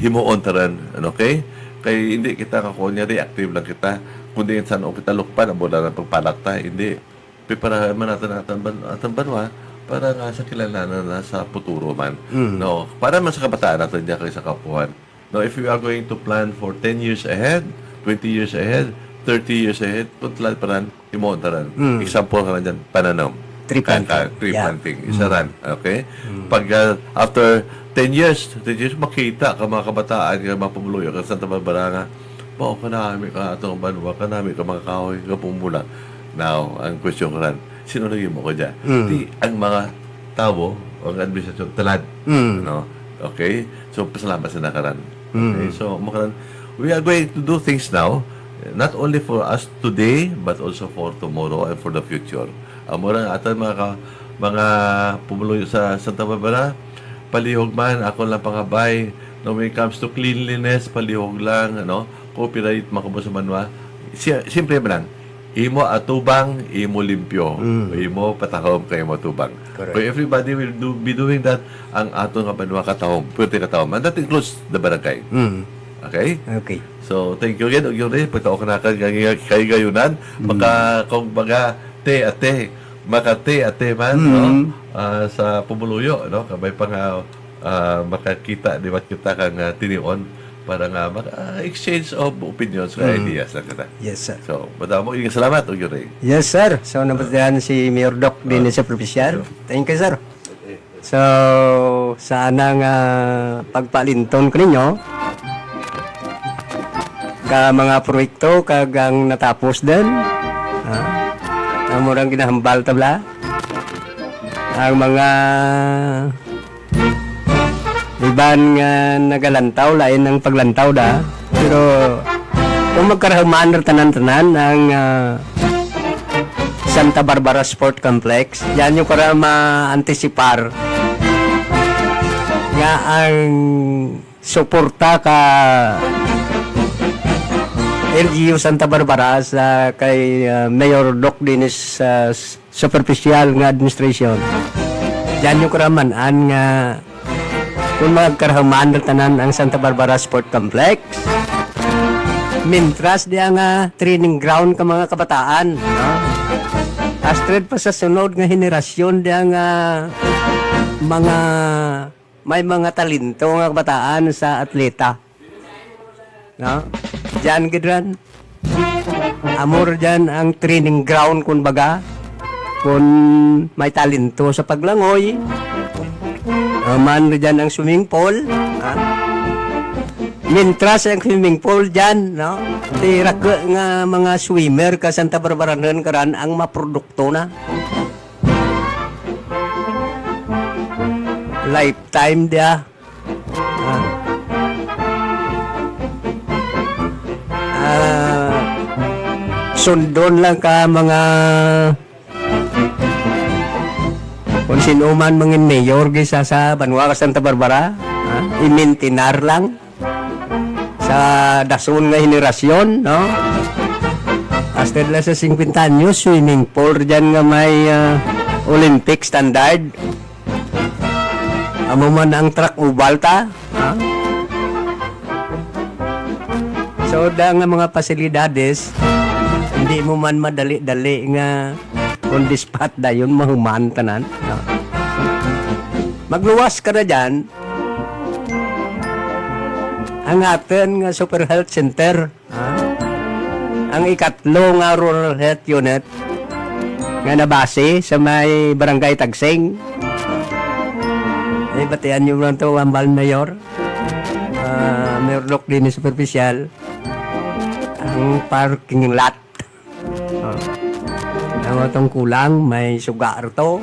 Himuon taran, okay? Kaya hindi kita kakunya, reactive lang kita. Kundi saan o kita lukpan, ang bola ng pagpalakta, hindi. Preparahan man natin ang Banwa para nga sa kilalanan na sa futuro man. No, para man sa kabataan natin diyan kay sa kapuhan. No, if we are going to plan for 10 years ahead, 20 years ahead, 30 years ahead, tutlan pa rin, imontaran. Example ka na dyan, pananaw. Tree planting. Isa ran. Okay? Pag after 10 years, makita ka mga kabataan, ka mga pumuluyo, ka Santa Barbara nga, kanami ka itong Banwa, kanami ka mga kahoy, ka pumula. Now, ang question ko ran, sinunugin mo ko dyan. Di, ang mga tao, ang administrasyon, talad. No? Okay? So, pasalamat sa nakaran. Okay? So, makaran, we are going to do things now, not only for us today, but also for tomorrow and for the future. Murang atan mga pumuloy sa Santa Barbara, palihog man, ako lang pangabay. No, when it comes to cleanliness, palihog lang, ano, copyright, makubo sa manwa. Siyempre man lang, imo atubang, imo limpyo. Imo patahom, kay imo atubang. So everybody will be doing that, ang ato nga banwa katahom, pwede katahom. And that includes the barangay. Okay? Okay. So, thank you again. Yung rin, pagtao ka na kay gayunan, kung baga, ate, makate man, no? Sa pumuluyo, no? Kabay pa nga, makakita, di ba kita kang tinion para nga exchange of opinions or ideas lang kita. Yes, sir. So, madamo, salamat, yung rin. Yes, sir. So, nabatayan si Mayor Doc din sa provincial. Thank you, sir. So, sana nga pagpalinton ko ninyo ka mga proyekto kagang natapos din. Ang murang ginahambal tabla. Ang mga iban nga nagalantaw, lain ng paglantaw da. Pero kung magkarahamaan tanan-tanan ang Santa Barbara Sport Complex, yan yung para ma-anticipar nga ang suporta ka LGU Santa Barbara sa kay Mayor Doc Dinis superficial nga administration. Yan yung karaman-an nga kung magkarahamaan na tanan ang Santa Barbara Sport Complex, mintras diya nga training ground ka mga kabataan. No? Astrid pa sa sunod nga henerasyon diya nga may mga talento nga kabataan sa atleta. No? Diyan gidran. Amor diyan ang training ground kung baga. Kung may talento sa paglangoy. Man diyan ang swimming pool. Mintras ang swimming pool diyan, no? Tirak nga mga swimmer ka Santa Barbara nun karan ang maprodukto na. Lifetime dia. Sundon lang ka mga kung sino man mangin mayor gisa sa Banwa ka Santa Barbara, imintinar lang sa dasun nga henerasyon, no? Hasta la sa 50 anyos, swimming pool dyan nga may Olympic standard. Amo man ang track ubalta, so da nga mga pasilidades, hindi mo man madali-dali nga on the spot dayon mahuman tanan. No? Magluwas ka na dyan. Ang atin nga Super Health Center, ang ikatlo nga Rural Health Unit nga nabase sa may Barangay Tagsing. Ay, batian nyo lang ito, Ambal Mayor. Mayor Doc din superficial. Ang parking lot. Ang itong kulang, may sugar to.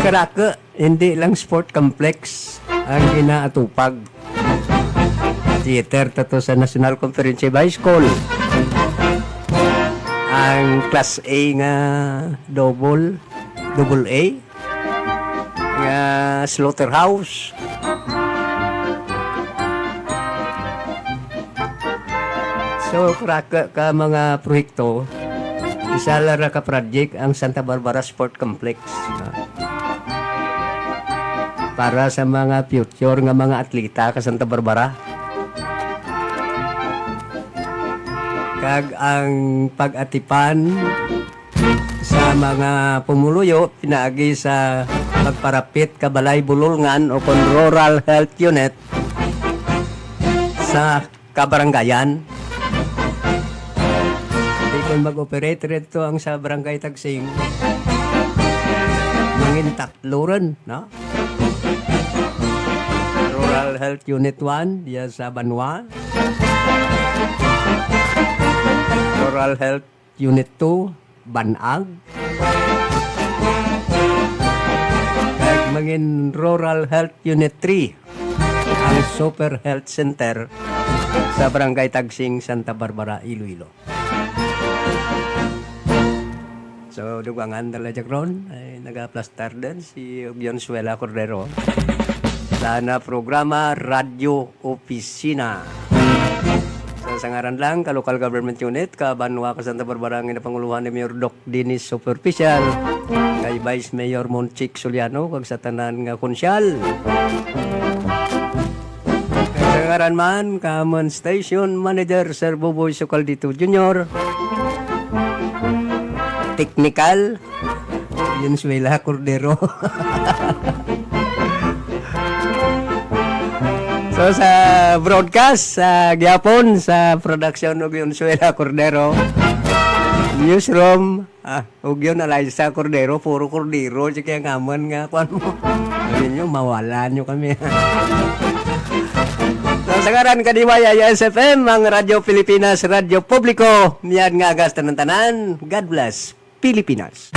Karaka, hindi lang sport complex ang ginaatupag. Theater tato sa National Comprehensive High School. Ang Class A nga double A nga slaughterhouse. So, karaka ka mga proyekto, isa lara ka project ang Santa Barbara Sport Complex. Para sa mga future nga mga atleta ka Santa Barbara. Kag ang pag-atipan sa mga pumuluyo pinaagi sa pagparapit ka balay bululngan o kon Rural Health Unit sa kabarangayan. Hindi kung mag-operate rito ang sa Barangay Tagsing, mangin tatlo rin, no? Rural Health Unit 1 diya sa Banwa. Rural Health Unit 2 Banag. Kag mangin Rural Health Unit 3 ang Super Health Center sa Barangay Tagsing, Santa Barbara, Iloilo. So, dugangan dala jak ron ay nagaplastar din si Jonsuela Cordero sana programa Radio Opisina. So, sa ngaran lang, ka Local Government Unit, ka Banwa, ka Santa Barbara, ang inapanguluhan ni Mayor Doc Dennis Superficial, kay Vice Mayor Monchik Soliano, kag sa tanan nga konsyal. Kay sa ngaran man, Common Station Manager Sir Boboy Socaldito Jr., Technical, Jonsuela Cordero. So sa broadcast, sa gyapon, sa production og Jonsuela Cordero, newsroom, og yun Eliza Cordero, puro Cordero, kaya ngaman nga, kung mo, nyo, mawalan nyo kami. So sa ngaran kadiwaya SFM, ang Radyo Pilipinas, Radyo Publiko, miyan nga agas tanan-tanan, God bless Pilipinas.